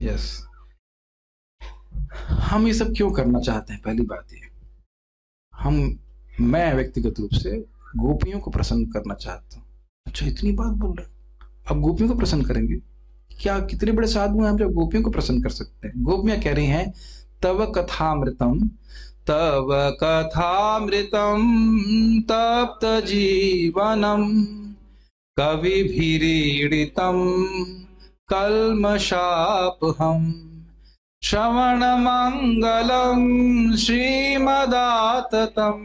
Yes. हम ये सब क्यों करना चाहते हैं? पहली बात ये, हम मैं व्यक्तिगत रूप से गोपियों को प्रसन्न करना चाहता हूँ। अच्छा, इतनी बात बोल रहे हो, अब गोपियों को प्रसन्न करेंगे? क्या कितने बड़े साधु हैं हम जो गोपियों को प्रसन्न कर सकते हैं? गोपियां कह रही हैं, तव कथामृतम, तव कथामृतम तप्त जीवनम कविभिरीडितम कल्मषापहम श्रवणमङ्गलं श्रीमदाततं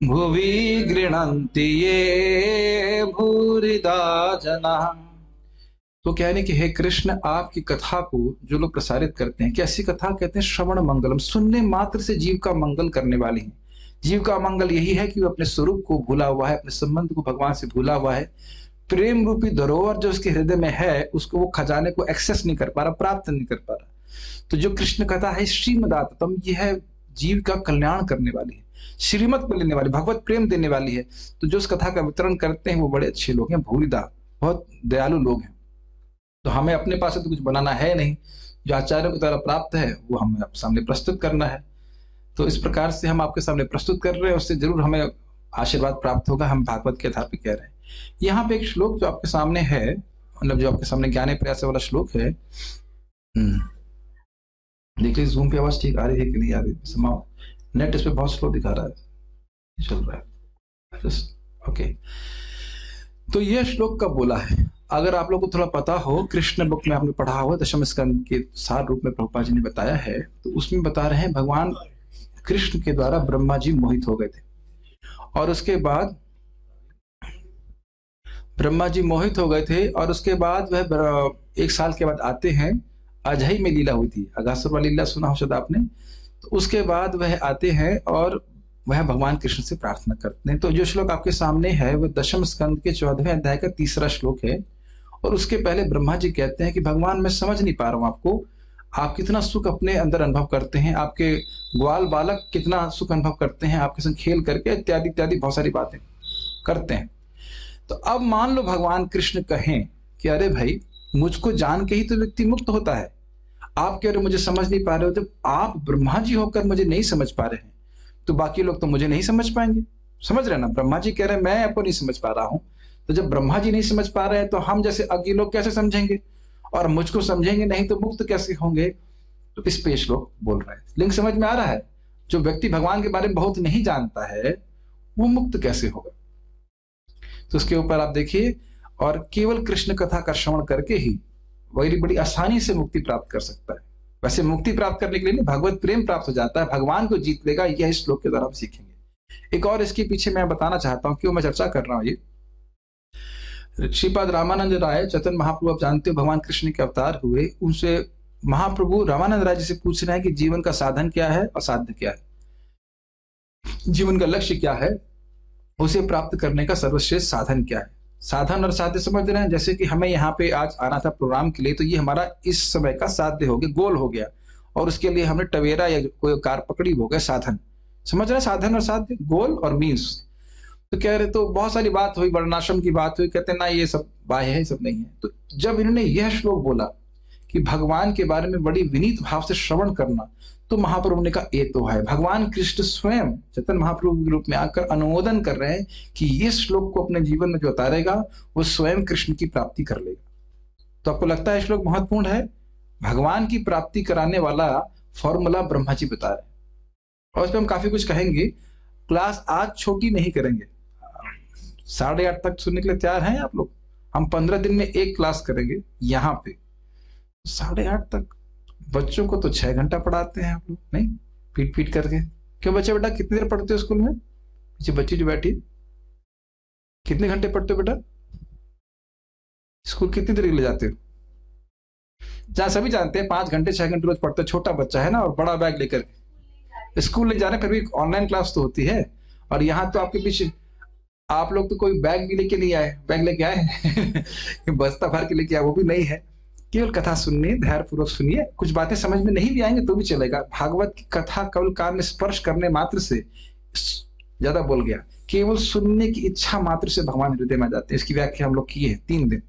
भुवि गृह्णन्ति ये भूरिदा जनाः। तो कह रहे कि हे कृष्ण, आपकी कथा को जो लोग प्रसारित करते हैं, कैसी कथा कहते हैं? श्रवण मंगलम, सुनने मात्र से जीव का मंगल करने वाली है। जीव का मंगल यही है कि वो अपने स्वरूप को भूला हुआ है, अपने संबंध को भगवान से भूला हुआ है। प्रेम रूपी धरोहर जो उसके हृदय में है, उसको वो खजाने को एक्सेस नहीं कर पा रहा, प्राप्त नहीं कर पा रहा। तो जो कृष्ण कथा है श्रीमदातम, यह है जीव का कल्याण करने वाली है, श्रीमत को लेने वाली, भगवत प्रेम देने वाली है। तो जो उस कथा का वितरण करते हैं वो बड़े अच्छे लोग हैं, भूरिदा, बहुत दयालु लोग हैं। तो हमें अपने पास से तो कुछ बनाना है नहीं, जो आचार्यों की द्वारा प्राप्त है वो हमें आपके सामने प्रस्तुत करना है। तो इस प्रकार से हम आपके सामने प्रस्तुत कर रहे हैं, उससे जरूर हमें आशीर्वाद प्राप्त होगा। हम भागवत के आधार पर कह रहे हैं। यहाँ पे एक श्लोक जो आपके सामने है, मतलब जो आपके सामने ज्ञाने प्रयास वाला श्लोक है, देख लीजिए जूम पे आवाज ठीक आ रही है कि नहीं आ रही। समाओ नेट इस पे बहुत स्लो दिखा रहा है, चल रहा है जस्ट ओके। तो यह श्लोक कब बोला है? अगर आप लोग को थोड़ा पता हो, कृष्ण बुक में आपने पढ़ा हो, दशम स्कंद के सार रूप में प्रभुपाद जी ने बताया है, तो उसमें बता रहे हैं भगवान कृष्ण के द्वारा ब्रह्मा जी मोहित हो गए थे, और उसके बाद ब्रह्मा जी मोहित हो गए थे, और उसके बाद वह 1 साल के बाद आते हैं। अजय में लीला हुई थी, अगासुर वाली लीला सुना हो शायद आपने। तो उसके बाद वह आते हैं और वह भगवान कृष्ण से प्रार्थना करते हैं। तो जो श्लोक आपके सामने है वह दशम स्कंद के 14वें अध्याय का 3रा श्लोक है। और उसके पहले ब्रह्मा जी कहते हैं कि भगवान, मैं समझ नहीं पा रहा हूं आपको, आप कितना सुख अपने अंदर अनुभव करते हैं, आपके ग्वाल बालक कितना सुख अनुभव करते हैं आपके संग खेल करके, इत्यादि इत्यादि बहुत सारी बातें करते हैं। तो अब मान लो भगवान कृष्ण कहें कि अरे भाई, मुझको जान के ही तो व्यक्ति मुक्त होता है, आप कह रहे हो मुझे समझ नहीं पा रहे हो। जब आप ब्रह्मा जी होकर मुझे नहीं समझ पा रहे हैं, तो बाकी लोग तो मुझे नहीं समझ पाएंगे। समझ रहे ना? ब्रह्मा जी कह रहे हैं मैं आपको नहीं समझ पा रहा हूं, तो जब ब्रह्मा जी नहीं समझ पा रहे हैं तो हम जैसे अज्ञ लोग कैसे समझेंगे? और मुझको समझेंगे नहीं तो मुक्त कैसे होंगे? तो इस पे श्लोक बोल रहे हैं। लिंक समझ में आ रहा है? जो व्यक्ति भगवान के बारे में बहुत नहीं जानता है वो मुक्त कैसे होगा? तो उसके ऊपर आप देखिए, और केवल कृष्ण कथा का श्रवण करके ही वही बड़ी आसानी से मुक्ति प्राप्त कर सकता है। वैसे मुक्ति प्राप्त करने के लिए नहीं, भगवत प्रेम प्राप्त हो जाता है, भगवान को जीत लेगा, यह इस श्लोक के द्वारा हम सीखेंगे। एक और इसके पीछे मैं बताना चाहता हूं, क्यों मैं चर्चा कर रहा हूं ये। श्रीपाद रामानंद राय चैतन्य महाप्रभु, आप जानते हो भगवान कृष्ण के अवतार हुए, उनसे महाप्रभु रामानंद राय जी से पूछ रहे हैं कि जीवन का साधन क्या है और साध्य क्या है, जीवन का लक्ष्य क्या है, उसे प्राप्त करने का सर्वश्रेष्ठ साधन क्या है। साधन और साध्य समझ रहे हैं? जैसे कि हमें यहाँ पे आज आना था प्रोग्राम के लिए, तो ये हमारा इस समय का साध्य हो गया, गोल हो गया, और उसके लिए हमने टवेरा या कोई कार पकड़ी, हो गया साधन। समझ रहे हैं? साधन और साध्य, गोल और मीन्स। तो कह रहे, तो बहुत सारी बात हुई, वर्णाश्रम की बात हुई, कहते ना ये सब बाह्य है, सब नहीं है। तो जब इन्होंने यह श्लोक बोला कि भगवान के बारे में बड़ी विनीत भाव से श्रवण करना, तो महाप्रभु ने कहा ये तो है। भगवान कृष्ण स्वयं चैतन्य महाप्रभु के रूप में आकर अनुमोदन कर रहे हैं कि ये श्लोक को अपने जीवन में जो उतारेगा वो स्वयं कृष्ण की प्राप्ति कर लेगा। तो आपको लगता है श्लोक महत्वपूर्ण है? भगवान की प्राप्ति कराने वाला फॉर्मूला ब्रह्मा जी बता रहे हैं, और इस पर हम काफी कुछ कहेंगे। क्लास आज छोटी नहीं करेंगे, 8:30 तक सुनने के लिए तैयार हैं आप लोग? हम 15 दिन में एक क्लास करेंगे यहाँ पे, 8:30 तक। बच्चों को तो 6 घंटा पढ़ाते हैं आप लोग, नहीं पीट पीट करके। क्यों बच्चे बेटा, कितनी देर पढ़ते हो स्कूल में? पीछे बच्ची जो बैठी, कितने घंटे पढ़ते हो बेटा? स्कूल कितनी देर के लिए जाते हो? जहाँ सभी जानते हैं 5 घंटे 6 घंटे रोज पढ़ते हो। छोटा बच्चा है ना, और बड़ा बैग लेकर स्कूल ले जा रहे, फिर भी ऑनलाइन क्लास तो होती है। और यहाँ तो आपके पीछे आप लोग तो कोई बैग भी लेके नहीं आए, बैग लेके आए बस्ता भर के लेके आए, वो भी नहीं है। केवल कथा सुनिए, ध्यानपूर्वक सुनिए, कुछ बातें समझ में नहीं भी आएंगे तो भी चलेगा। भागवत की कथा केवल कान में स्पर्श करने मात्र से, ज्यादा बोल गया, केवल सुनने की इच्छा मात्र से भगवान हृदय में जाते हैं। इसकी व्याख्या हम लोग की है 3 दिन,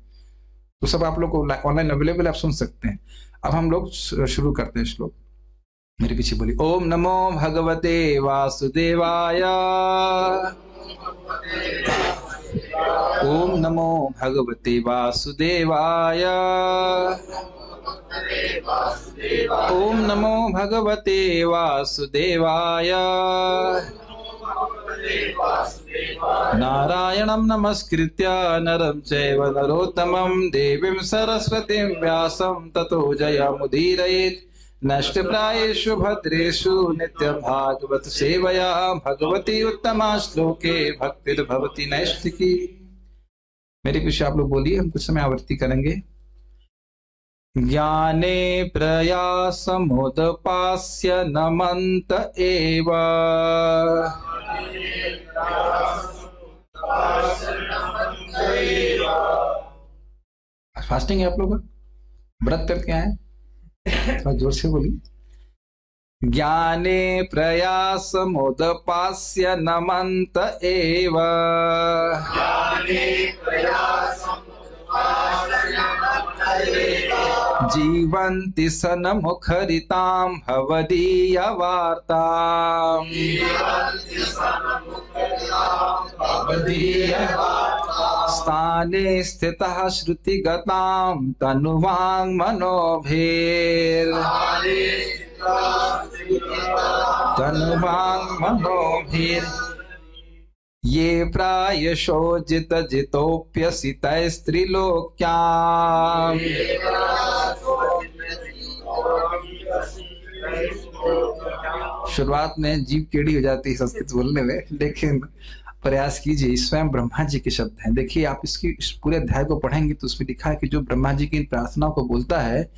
तो सब आप लोग को ऑनलाइन अवेलेबल, आप सुन सकते हैं। अब हम लोग शुरू करते हैं श्लोक। मेरे पीछे बोली, ओम नमो भगवते वासुदेवाय, ओम नमो भगवते वासुदेवाय, ओम नमो भगवते वासुदेवाय। नारायणं नमस्कृत्य नरं चैव नरोत्तमं देवीं सरस्वतीं व्यासं ततो जयमुदीरयेत्। नष्टप्रायेषु भद्रेषु नित्यं भागवत सेवया भगवती उत्तमा श्लोके भक्तिर्भवति नैष्ठिकी। मेरे पीछे आप लोग बोलिए, हम कुछ समय आवर्ती करेंगे। ज्ञाने प्रयासमुदपास्य नमन्त एव, फास्टिंग है आप लोग, व्रत करके आए, थोड़ा जोर से बोलिए। ज्ञाने प्रयासमुदपास्य नमन्त एव, जीवन्ति सन्मुखरितां भवदीयवार्ताम्। स्थाने स्थितः श्रुतिगतां तनुवाङ्मनोभिर् ये प्रायशो जितोऽप्यसितैस्त्रिलोक्याम्। शुरुआत में जीभ टेढ़ी हो जाती है संस्कृत बोलने में, लेकिन प्रयास कीजिए। स्वयं ब्रह्मा जी के शब्द हैं। देखिए, आप इस पूरे अध्याय को पढ़ेंगे तो उसमें लिखा है कि जो ब्रह्मा जी की इन प्रार्थनाओं को बोलता है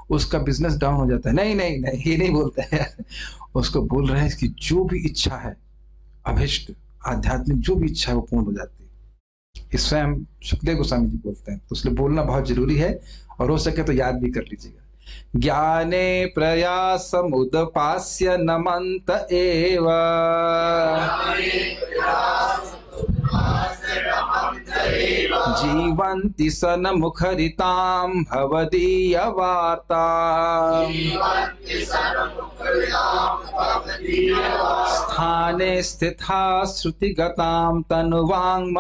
उसका बिजनेस डाउन हो जाता है। नहीं नहीं नहीं, ये नहीं बोलता है। उसको बोल रहे हैं कि जो भी इच्छा है, अभिष्ट आध्यात्मिक जो भी इच्छा है वो पूर्ण हो जाती है। इस स्वयं शुक्देव गोस्वामी जी बोलते हैं, तो इसलिए बोलना बहुत जरूरी है, और हो सके तो याद भी कर लीजिएगा। ज्ञाने प्रयासमुदपास्य नमन्त एव, जीवन्ति सन्मुखरितां भवदीयवार्ताम्। स्थाने स्थिता श्रुतिगतां तनुवाङ्मनोभिर्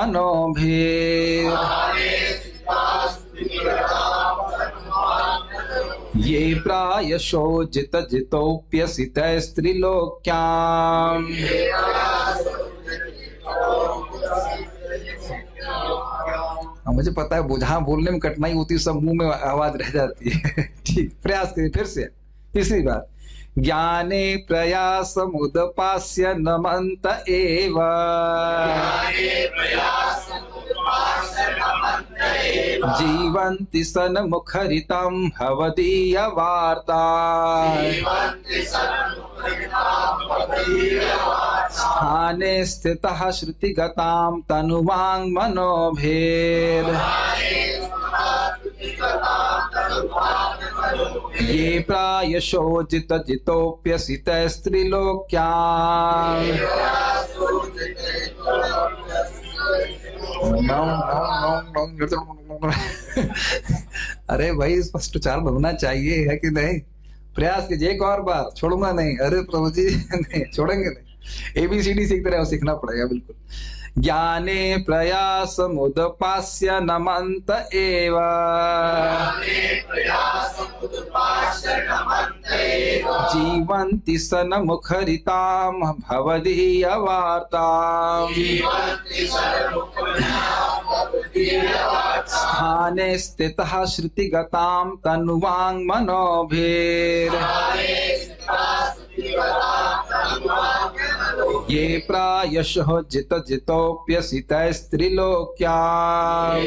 ये प्रायशो जितोऽप्यसितैस्त्रिलोक्याम्। मुझे पता है जहां बोलने में कठिनाई होती है सब मुंह में आवाज रह जाती है। ठीक, प्रयास करिए फिर से, तीसरी बार। ज्ञाने प्रयासमुदपास्य नमन्त एव, जीवन्ति सन्मुखरितां भवदीयवार्ताम्। स्थाने स्थितः श्रुतिगतां तनुवाङ्मनोभिर् ये प्रायशो जितोऽप्यसितैस्त्रिलोक्याम्। अरे भाई, स्पष्टोच्चारण होना चाहिए, है कि नहीं? प्रयास कीजिए एक और बार, छोड़ूंगा नहीं। अरे प्रभु जी नहीं छोड़ेंगे नहीं। ABCD सीखते रहे, सीखना पड़ेगा बिल्कुल। ज्ञाने प्रयासमुदपास्य नमन्त एव, जीवन्ति सन्मुखरितां भवदीयवार्ताम्। स्थाने स्थितः श्रुतिगतां तनुवाङ्मनोभिर् ये प्रायशः जितोऽप्यसितैस्त्रिलोक्याम्।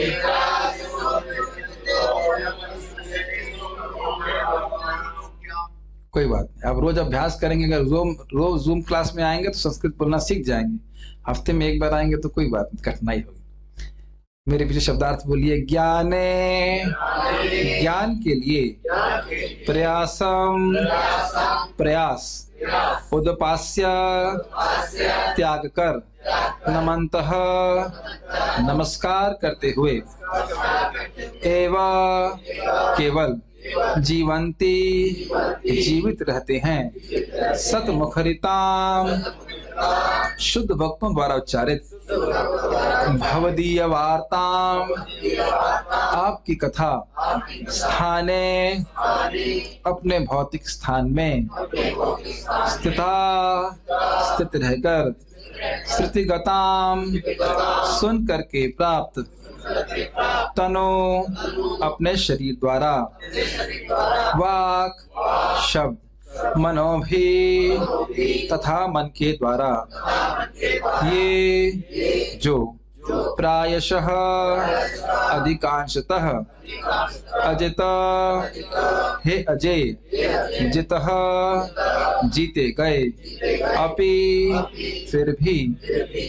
कोई बात नहीं, आप रोज अभ्यास करेंगे। अगर रोज जूम क्लास में आएंगे तो संस्कृत बोलना सीख जाएंगे। हफ्ते में एक बार आएंगे तो कोई बात नहीं, कठिनाई होगी। मेरे पीछे शब्दार्थ बोलिए। ज्ञाने, ज्ञान के लिए, प्रयासम, प्रयास, उदपास्य, त्याग कर, नमन्तः, नमस्कार करते हुए, एवं, केवल, जीवंती जीवित रहते हैं। सतमुखरिताम शुद्ध भक्तों द्वारा उच्चारित भवदीय वार्ताम आपकी कथा स्थाने अपने भौतिक स्थान में स्थिता स्थित रहकर श्रुतिगताम सुन करके प्राप्त तनो अपने शरीर द्वारा वाक शब्द मनोभी तथा मन के द्वारा ये जो प्रायशः अधिकांशतः अजित हे अजय जितः जीते गए अपि फिर भी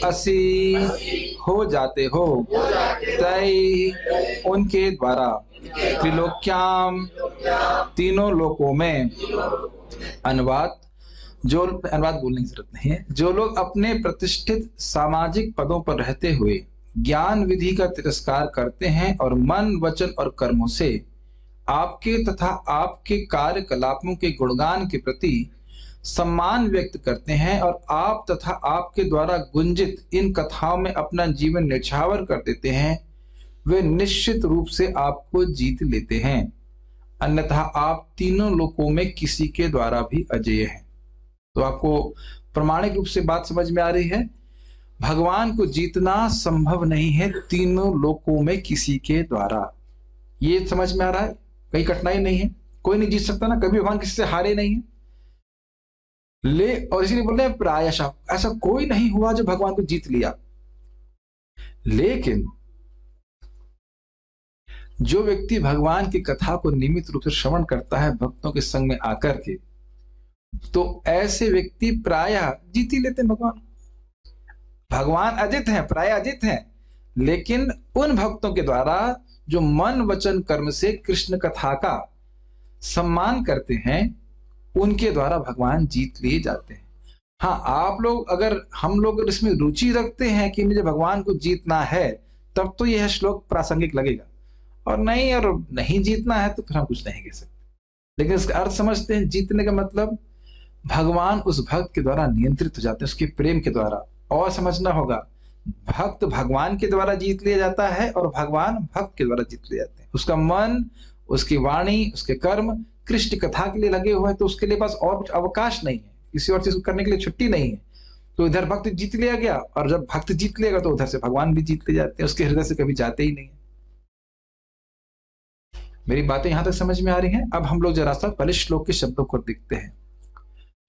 असी हो जाते हो तय उनके द्वारा त्रिलोक्याम तीनों लोकों में अनुवाद बोलने की जरूरत नहीं है। जो लोग अपने प्रतिष्ठित सामाजिक पदों पर रहते हुए ज्ञान विधि का तिरस्कार करते हैं और मन वचन और कर्मों से आपके तथा आपके कार्यकलापों के गुणगान के प्रति सम्मान व्यक्त करते हैं और आप तथा आपके द्वारा गुंजित इन कथाओं में अपना जीवन न्यौछावर कर देते हैं, वे निश्चित रूप से आपको जीत लेते हैं, अन्यथा आप तीनों लोकों में किसी के द्वारा भी अजेय हैं। तो आपको प्रमाणिक रूप से बात समझ में आ रही है। भगवान को जीतना संभव नहीं है तीनों लोकों में किसी के द्वारा। ये समझ में आ रहा है, कहीं कठिनाई नहीं है, कोई नहीं जीत सकता ना, कभी भगवान किसी से हारे नहीं है। और इसीलिए बोल रहे हैं प्रायशः, ऐसा कोई नहीं हुआ जो भगवान को जीत लिया। लेकिन जो व्यक्ति भगवान की कथा को नियमित रूप से श्रवण करता है भक्तों के संग में आकर के, तो ऐसे व्यक्ति प्रायः जीत ही लेते हैं भगवान। भगवान अजित हैं, प्रायः अजित हैं, लेकिन उन भक्तों के द्वारा जो मन वचन कर्म से कृष्ण कथा का सम्मान करते हैं, उनके द्वारा भगवान जीत लिए जाते हैं। हाँ, आप लोग अगर हम लोग इसमें रुचि रखते हैं कि मुझे भगवान को जीतना है, तब तो यह श्लोक प्रासंगिक लगेगा, और नहीं जीतना है तो फिर हम कुछ नहीं कह सकते। लेकिन इसका अर्थ समझते हैं, जीतने का मतलब भगवान उस भक्त के द्वारा नियंत्रित हो जाते हैं, उसके प्रेम के द्वारा। और समझना होगा, भक्त भगवान के द्वारा जीत लिया जाता है और भगवान भक्त के द्वारा जीत लिए जाते हैं। उसका मन, उसकी वाणी, उसके कर्म कृष्ण कथा के लिए लगे हुए हैं, तो उसके लिए पास और कुछ अवकाश नहीं है, किसी और चीज को करने के लिए छुट्टी नहीं है। तो इधर भक्त जीत लिया गया, और जब भक्त जीत लेगा तो उधर से भगवान भी जीत ले जाते हैं, उसके हृदय से कभी जाते ही नहीं है। मेरी बातें यहां तक समझ में आ रही हैं? अब हम लोग जरा सा पहले श्लोक के शब्दों को देखते हैं।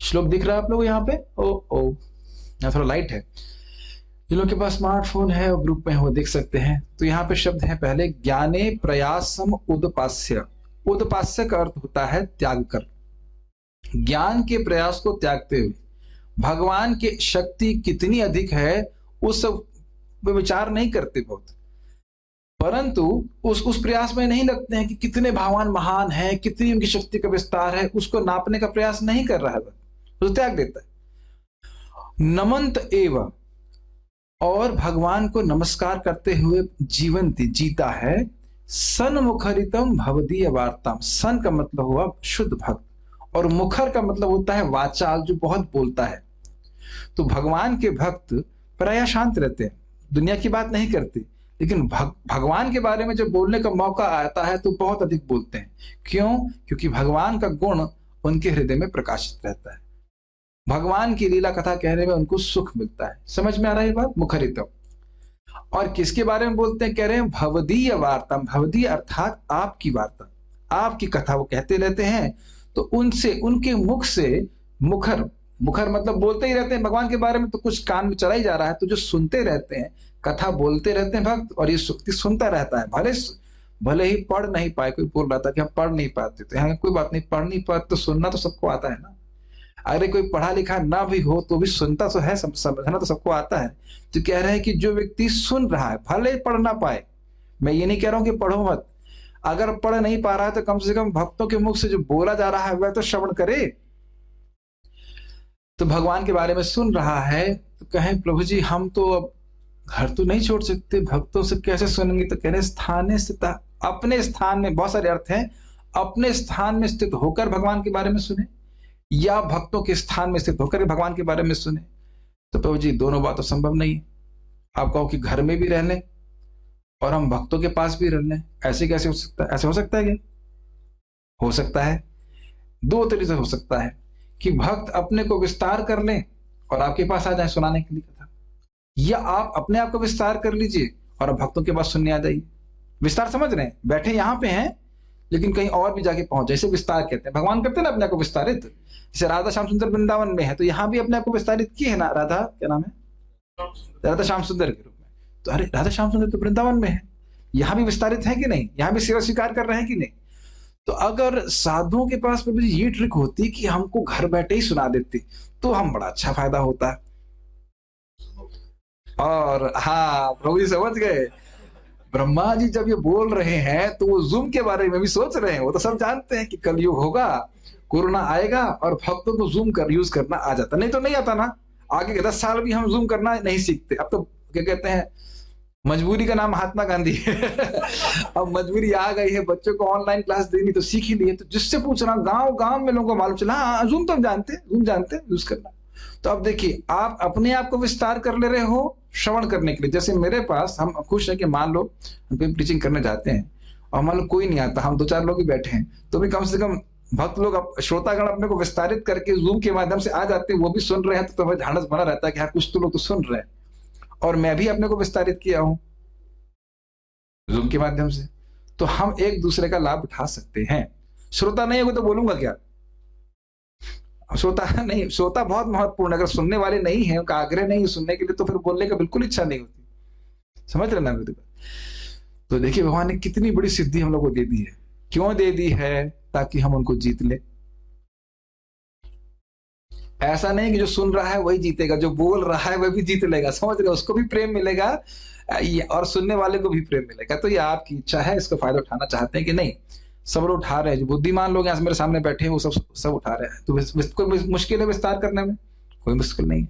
श्लोक दिख रहा है आप लोग यहाँ पे? यहाँ थोड़ा लाइट है। जिन लोगों के पास स्मार्टफोन है और ग्रुप में है वो देख सकते हैं। तो यहाँ पे शब्द है पहले, ज्ञाने प्रयासम उदपास्य। उदपास्य का अर्थ होता है त्याग कर, ज्ञान के प्रयास को त्यागते हुए। भगवान की शक्ति कितनी अधिक है उस विचार नहीं करते बहुत, परंतु उस प्रयास में नहीं लगते हैं कि कितने भगवान महान हैं, कितनी उनकी शक्ति का विस्तार है, उसको नापने का प्रयास नहीं कर रहा है, तो त्याग देता है। नमंत एव, और भगवान को नमस्कार करते हुए जीवंती जीता है। सन्मुखरितम भवदीय वार्ताम। सन का मतलब हुआ शुद्ध भक्त, और मुखर का मतलब होता है वाचाल, जो बहुत बोलता है। तो भगवान के भक्त प्रायः शांत रहते हैं, दुनिया की बात नहीं करते, लेकिन भगवान के बारे में जब बोलने का मौका आता है तो बहुत अधिक बोलते हैं। क्यों? क्योंकि भगवान का गुण उनके हृदय में प्रकाशित रहता है, भगवान की लीला कथा कहने में उनको सुख मिलता है। समझ में आ रहा है ये बात? मुखरितम। और किसके बारे में बोलते हैं? कह रहे हैं भवदीय वार्ता। भवदीय अर्थात आपकी वार्ता, आपकी कथा वो कहते रहते हैं। तो उनसे, उनके मुख से, मुखर मतलब बोलते ही रहते हैं भगवान के बारे में, तो कुछ कान में चला ही जा रहा है। तो जो सुनते रहते हैं, कथा बोलते रहते हैं भक्त, और ये सुक्ति सुनता रहता है। भले ही पढ़ नहीं पाए, कोई बोल रहा था कि हम पढ़ नहीं पाते, तो यहाँ कोई बात नहीं, पढ़ नहीं पाते तो सुनना तो सबको आता है ना। अगर कोई पढ़ा लिखा ना भी हो तो भी सुनता तो है, समझना तो सबको आता है। तो कह रहे हैं कि जो व्यक्ति सुन रहा है, भले पढ़ ना पाए, मैं ये नहीं कह रहा हूं कि पढ़ो मत, अगर पढ़ नहीं पा रहा है तो कम से कम भक्तों के मुख से जो बोला जा रहा है वह तो श्रवण करे। तो भगवान के बारे में सुन रहा है तो कहें प्रभु जी हम तो अब घर तो नहीं छोड़ सकते, भक्तों से कैसे सुनेंगे? तो कह रहे स्थाने स्थिता, अपने स्थान में, बहुत सारे अर्थ हैं, अपने स्थान में स्थित होकर भगवान के बारे में सुने या भक्तों के स्थान में स्थित होकर भगवान के बारे में सुने? तो प्रभु जी दोनों बात तो संभव नहीं है। आप कहो कि घर में भी रह लें और हम भक्तों के पास भी रह लें, ऐसे कैसे हो सकता है? ऐसे हो सकता है क्या? हो सकता है। दो तरीके से हो सकता है कि भक्त अपने को विस्तार कर लें और आपके पास आ जाए सुनाने के लिए कथा, या आप अपने आप को विस्तार कर लीजिए और आप भक्तों के पास सुनने आ जाइए। विस्तार समझ रहे हैं? बैठे यहां पे हैं लेकिन कहीं और भी जाके पहुंच जाए, इसे विस्तार कहते हैं। भगवान करते हैं ना अपने आप को विस्तारित। जैसे राधा श्याम सुंदर वृंदावन में है तो यहाँ भी अपने आप को विस्तारित की है ना। राधा क्या नाम है? राधा श्याम सुंदर के रूप में। तो अरे राधा श्याम सुंदर तो वृंदावन में है, यहाँ भी विस्तारित है कि नहीं? यहाँ भी सेवा स्वीकार कर रहे हैं कि नहीं? तो अगर साधुओं के पास प्रभु जी ये ट्रिक होती कि हमको घर बैठे ही सुना देती तो हम बड़ा अच्छा फायदा होता है। और हाँ प्रभु जी समझ गए, ब्रह्मा जी जब ये बोल रहे हैं तो वो जूम के बारे में भी सोच रहे हैं। वो तो सब जानते हैं कि कलयुग होगा, कोरोना आएगा और भक्तों को जूम कर यूज करना आ जाता, नहीं तो नहीं आता ना। आगे के 10 साल भी हम जूम करना नहीं सीखते। अब तो क्या कहते हैं, मजबूरी का नाम महात्मा गांधी है। अब मजबूरी आ गई है, बच्चों को ऑनलाइन क्लास देनी तो सीख ही लिए। तो जिससे पूछना गांव गांव में लोगों को मालूम चला, हाँ जूम तो हम जानते, जूम जानते यूज करना। तो अब देखिए आप अपने आप को विस्तार कर ले रहे हो श्रवण करने के लिए। जैसे मेरे पास, हम खुश है कि मान लो हम कहीं टीचिंग करने जाते हैं और मान लो कोई नहीं आता, हम 2-4 लोग ही बैठे हैं, तो भी कम से कम भक्त लोग श्रोतागण अपने को विस्तारित करके जूम के माध्यम से आ जाते हैं, वो भी सुन रहे हैं। तो हमें ढांढस बना रहता है कि हाँ कुछ तो लोग तो सुन रहे हैं। और मैं भी अपने को विस्तारित किया हूं जूम के माध्यम से, तो हम एक दूसरे का लाभ उठा सकते हैं। श्रोता नहीं होगा तो बोलूंगा क्या? श्रोता नहीं, श्रोता बहुत महत्वपूर्ण। अगर सुनने वाले नहीं है, उनका आग्रह नहीं है सुनने के लिए, तो फिर बोलने का बिल्कुल इच्छा नहीं होती। समझ रहे ना मेरी बात? तो देखिए भगवान ने कितनी बड़ी सिद्धि हम लोग को दे दी है। क्यों दे दी है? ताकि हम उनको जीत ले। ऐसा नहीं कि जो सुन रहा है वही जीतेगा, जो बोल रहा है वह भी जीत लेगा। समझ रहे? उसको भी प्रेम मिलेगा और सुनने वाले को भी प्रेम मिलेगा। तो ये आपकी इच्छा है, इसका फायदा उठाना चाहते हैं कि नहीं? सब लोग उठा रहे हैं। जो बुद्धिमान लोग यहाँ मेरे सामने बैठे हैं वो सब उठा रहे हैं। तो कोई मुश्किल है विस्तार करने में? कोई मुश्किल नहीं।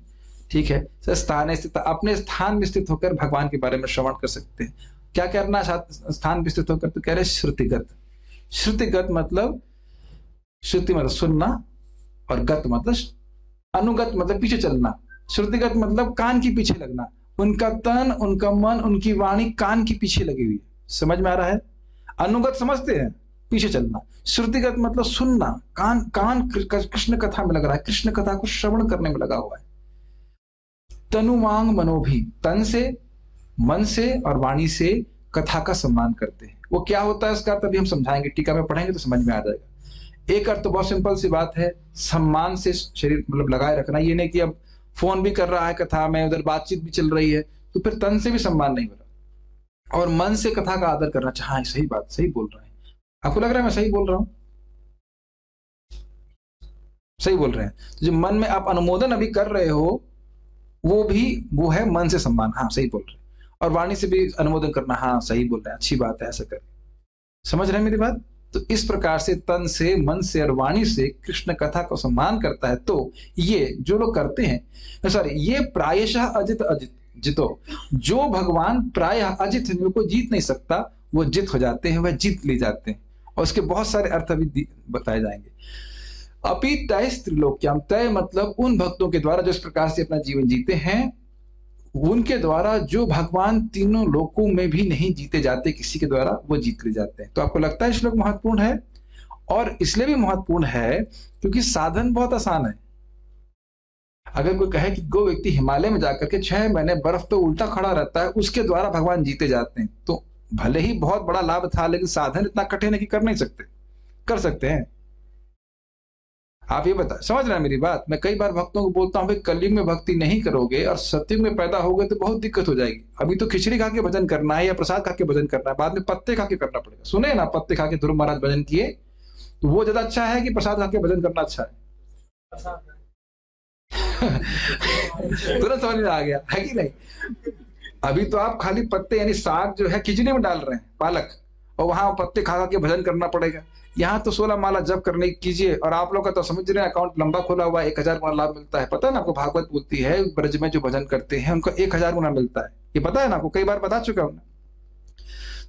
ठीक है, स्थान स्थित, अपने स्थान में स्थित होकर भगवान के बारे में श्रवण कर सकते हैं। क्या करना स्थान में स्थित होकर? तो कह रहे श्रुतिगत। श्रुतिगत मतलब, श्रुति मतलब सुनना और गत मतलब अनुगत मतलब पीछे चलना। श्रुतिगत मतलब कान के पीछे लगना। उनका तन, उनका मन, उनकी वाणी कान के पीछे लगी हुई है। समझ में आ रहा है? अनुगत समझते हैं, पीछे चलना। श्रुतिगत मतलब सुनना, कान कृष्ण कथा में लग रहा है, कृष्ण कथा को श्रवण करने में लगा हुआ है। तनुवांग मनोभी, तन से, मन से और वाणी से कथा का सम्मान करते हैं। वो क्या होता है इसका तभी हम समझाएंगे, टीका में पढ़ेंगे तो समझ में आ जाएगा। एक अर्थ तो बहुत सिंपल सी बात है, सम्मान से शरीर मतलब लगाए रखना। ये नहीं कि अब फोन भी कर रहा है कथा में, उधर बातचीत भी चल रही है, तो फिर तन से भी सम्मान नहीं हो रहा। और मन से कथा का आदर करना। हाँ सही बात, सही बोल रहे हैं। आपको लग रहा है मैं सही बोल रहा हूं? सही बोल रहे हैं। तो जो मन में आप अनुमोदन अभी कर रहे हो वो है मन से सम्मान। हाँ सही बोल रहे हैं। और वाणी से भी अनुमोदन करना। हाँ सही बोल रहे हैं, अच्छी बात है, ऐसा करें। समझ रहे हैं मेरी बात? तो इस प्रकार से तन से, मन से और वाणी से कृष्ण कथा को सम्मान करता है। तो ये जो लोग करते हैं, सॉरी, ये प्रायशः अजित जितो। जो भगवान प्रायः अजित है, को जीत नहीं सकता, वो जित हो जाते हैं, वह जीत ले जाते हैं। और उसके बहुत सारे अर्थ अभी बताए जाएंगे। अपि तय त्रिलोक्याम, तय मतलब उन भक्तों के द्वारा जो इस प्रकार से अपना जीवन जीते हैं, उनके द्वारा जो भगवान तीनों लोकों में भी नहीं जीते जाते, किसी के द्वारा वो जीत ले जाते हैं। तो आपको लगता है श्लोक महत्वपूर्ण है? और इसलिए भी महत्वपूर्ण है क्योंकि साधन बहुत आसान है। अगर कोई कहे कि वो व्यक्ति हिमालय में जाकर के 6 महीने बर्फ पे उल्टा खड़ा रहता है, उसके द्वारा भगवान जीते जाते हैं, तो भले ही बहुत बड़ा लाभ था, लेकिन साधन इतना कठिन है कि कर नहीं सकते। कर सकते हैं? आप ये बता, समझ रहे हैं मेरी बात? मैं कई बार भक्तों को बोलता हूँ, भाई कलयुग में भक्ति नहीं करोगे और सतयुग में पैदा होगे तो बहुत दिक्कत हो जाएगी। अभी तो खिचड़ी खा के भजन करना है या प्रसाद खा के भजन करना है, बाद में पत्ते खा के करना पड़ेगा। सुने ना, पत्ते खा के ध्रुव महाराज भजन किए, तो वो ज्यादा अच्छा है कि प्रसाद खा के भजन करना अच्छा है? तुरंत समझ में आ गया है कि नहीं? अभी तो आप खाली पत्ते यानी साग जो है खिचड़ी में डाल रहे हैं, पालक, और वहां पत्ते खा के भजन करना पड़ेगा। यहाँ तो 16 माला जप करने कीजिए। और आप लोग का तो समझ रहे हैं अकाउंट लंबा खोला हुआ है, 1000 गुना लाभ मिलता है। पता है ना आपको? भागवत बोलती है ब्रज में जो भजन करते हैं उनको 1000 गुना मिलता है। ये पता है ना आपको? कई बार बता चुका हूं।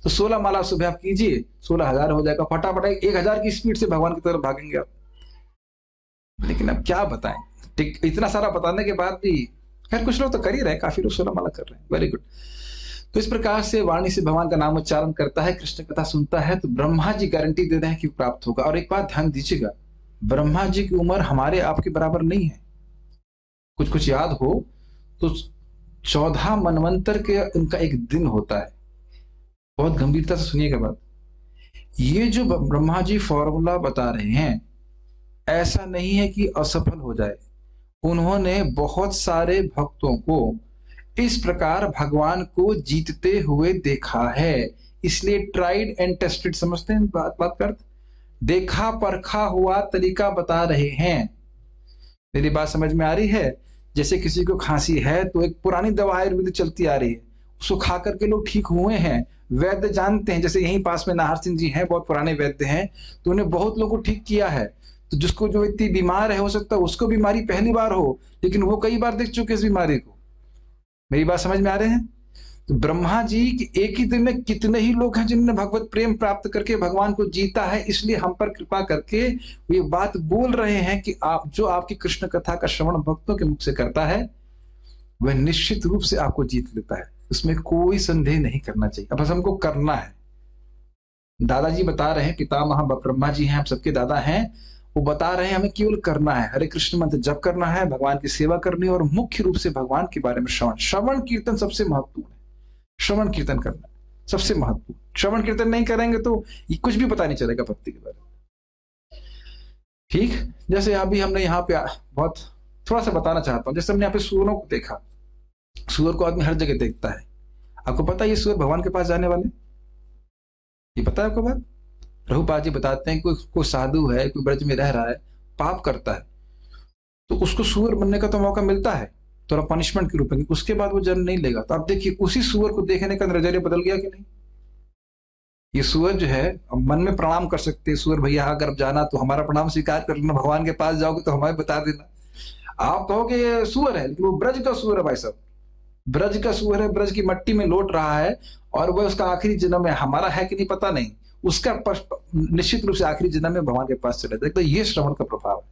तो 16 माला सुबह आप कीजिए, 16,000 हो जाएगा, फटाफट 1,000 की स्पीड से भगवान की तरफ भागेंगे आप। लेकिन अब क्या बताएं, इतना सारा बताने के बाद भी, खैर कुछ लोग तो कर ही रहे हैं, काफी लोग 16 माला कर रहे हैं, वेरी गुड। तो इस प्रकार से वाणी से भगवान का नाम उच्चारण करता है, कृष्ण कथा सुनता है, तो ब्रह्मा जी गारंटी दे रहे हैं कि प्राप्त होगा। और एक बात ध्यान दीजिएगा, ब्रह्मा जी की उम्र हमारे आपके बराबर नहीं है। कुछ कुछ याद हो तो 14 मनवंतर के उनका एक दिन होता है। बहुत गंभीरता से सुनिएगा बात। ये जो ब्रह्मा जी फॉर्मूला बता रहे हैं, ऐसा नहीं है कि असफल हो जाए। उन्होंने बहुत सारे भक्तों को इस प्रकार भगवान को जीतते हुए देखा है, इसलिए ट्राइड एंड टेस्टेड, समझते हैं बात का अर्थ? देखा परखा हुआ तरीका बता रहे हैं। मेरी बात समझ में आ रही है? जैसे किसी को खांसी है तो एक पुरानी दवा आयुर्वेद चलती आ रही है, उसको खा करके लोग ठीक हुए हैं, वैद्य जानते हैं। जैसे यहीं पास में नाहर सिंह जी हैं, बहुत पुराने वैद्य हैं, तो उन्हें बहुत लोगों को ठीक किया है। तो जिसको जो इतनी बीमार है, हो सकता है उसको बीमारी पहली बार हो, लेकिन वो कई बार देख चुके इस बीमारी को। मेरी बात समझ में आ रहे हैं? तो ब्रह्मा जी के एक ही दिन में कितने ही लोग हैं जिन्होंने भगवत प्रेम प्राप्त करके भगवान को जीता है। इसलिए हम पर कृपा करके ये बात बोल रहे हैं कि आप जो आपकी कृष्ण कथा का श्रवण भक्तों के मुख से करता है, वह निश्चित रूप से आपको जीत लेता है, उसमें कोई संदेह नहीं करना चाहिए। अब बस हमको करना है। दादाजी बता रहे हैं, पितामह ब्रह्मा जी हैं, हम सबके दादा हैं, वो बता रहे हैं हमें केवल करना है, हरे कृष्ण मंत्र जप करना है, भगवान की सेवा करनी है, और मुख्य रूप से भगवान के बारे में श्रवण कीर्तन सबसे महत्वपूर्ण है। श्रवण कीर्तन करना सबसे महत्वपूर्ण। श्रवण कीर्तन नहीं करेंगे तो ये कुछ भी पता नहीं चलेगा भक्ति के बारे में। ठीक, जैसे अभी हमने यहाँ पे बहुत थोड़ा सा बताना चाहता हूँ, जैसे हमने यहाँ पे सूअरों को देखा। सूअर को आदमी हर जगह देखता है। आपको पता है ये सूअर भगवान के पास जाने वाले? ये पता है आपको बात? प्रभुपाद जी बताते हैं कोई साधु है, कोई ब्रज में रह रहा है, पाप करता है, तो उसको सूअर बनने का तो मौका मिलता है थोड़ा पनिशमेंट के रूप में, उसके बाद वो जन्म नहीं लेगा। तो आप देखिए उसी सूअर को देखने का नजरिया बदल गया कि नहीं? ये सूअर जो है मन में प्रणाम कर सकते हैं, सूअर भैया अगर जाना तो हमारा प्रणाम स्वीकार कर लेना, भगवान के पास जाओगे तो हमें बता देना। आप कहोगे ये सूअर है, लेकिन वो ब्रज का सूअर है भाई साहब, ब्रज का सूअर है, ब्रज की मट्टी में लौट रहा है, और वह उसका आखिरी जन्म है। हमारा है कि नहीं पता नहीं, उसका निश्चित रूप से आखिरी जन्म में भगवान के पास चले जाएगा। तो ये श्रवण का प्रभाव है।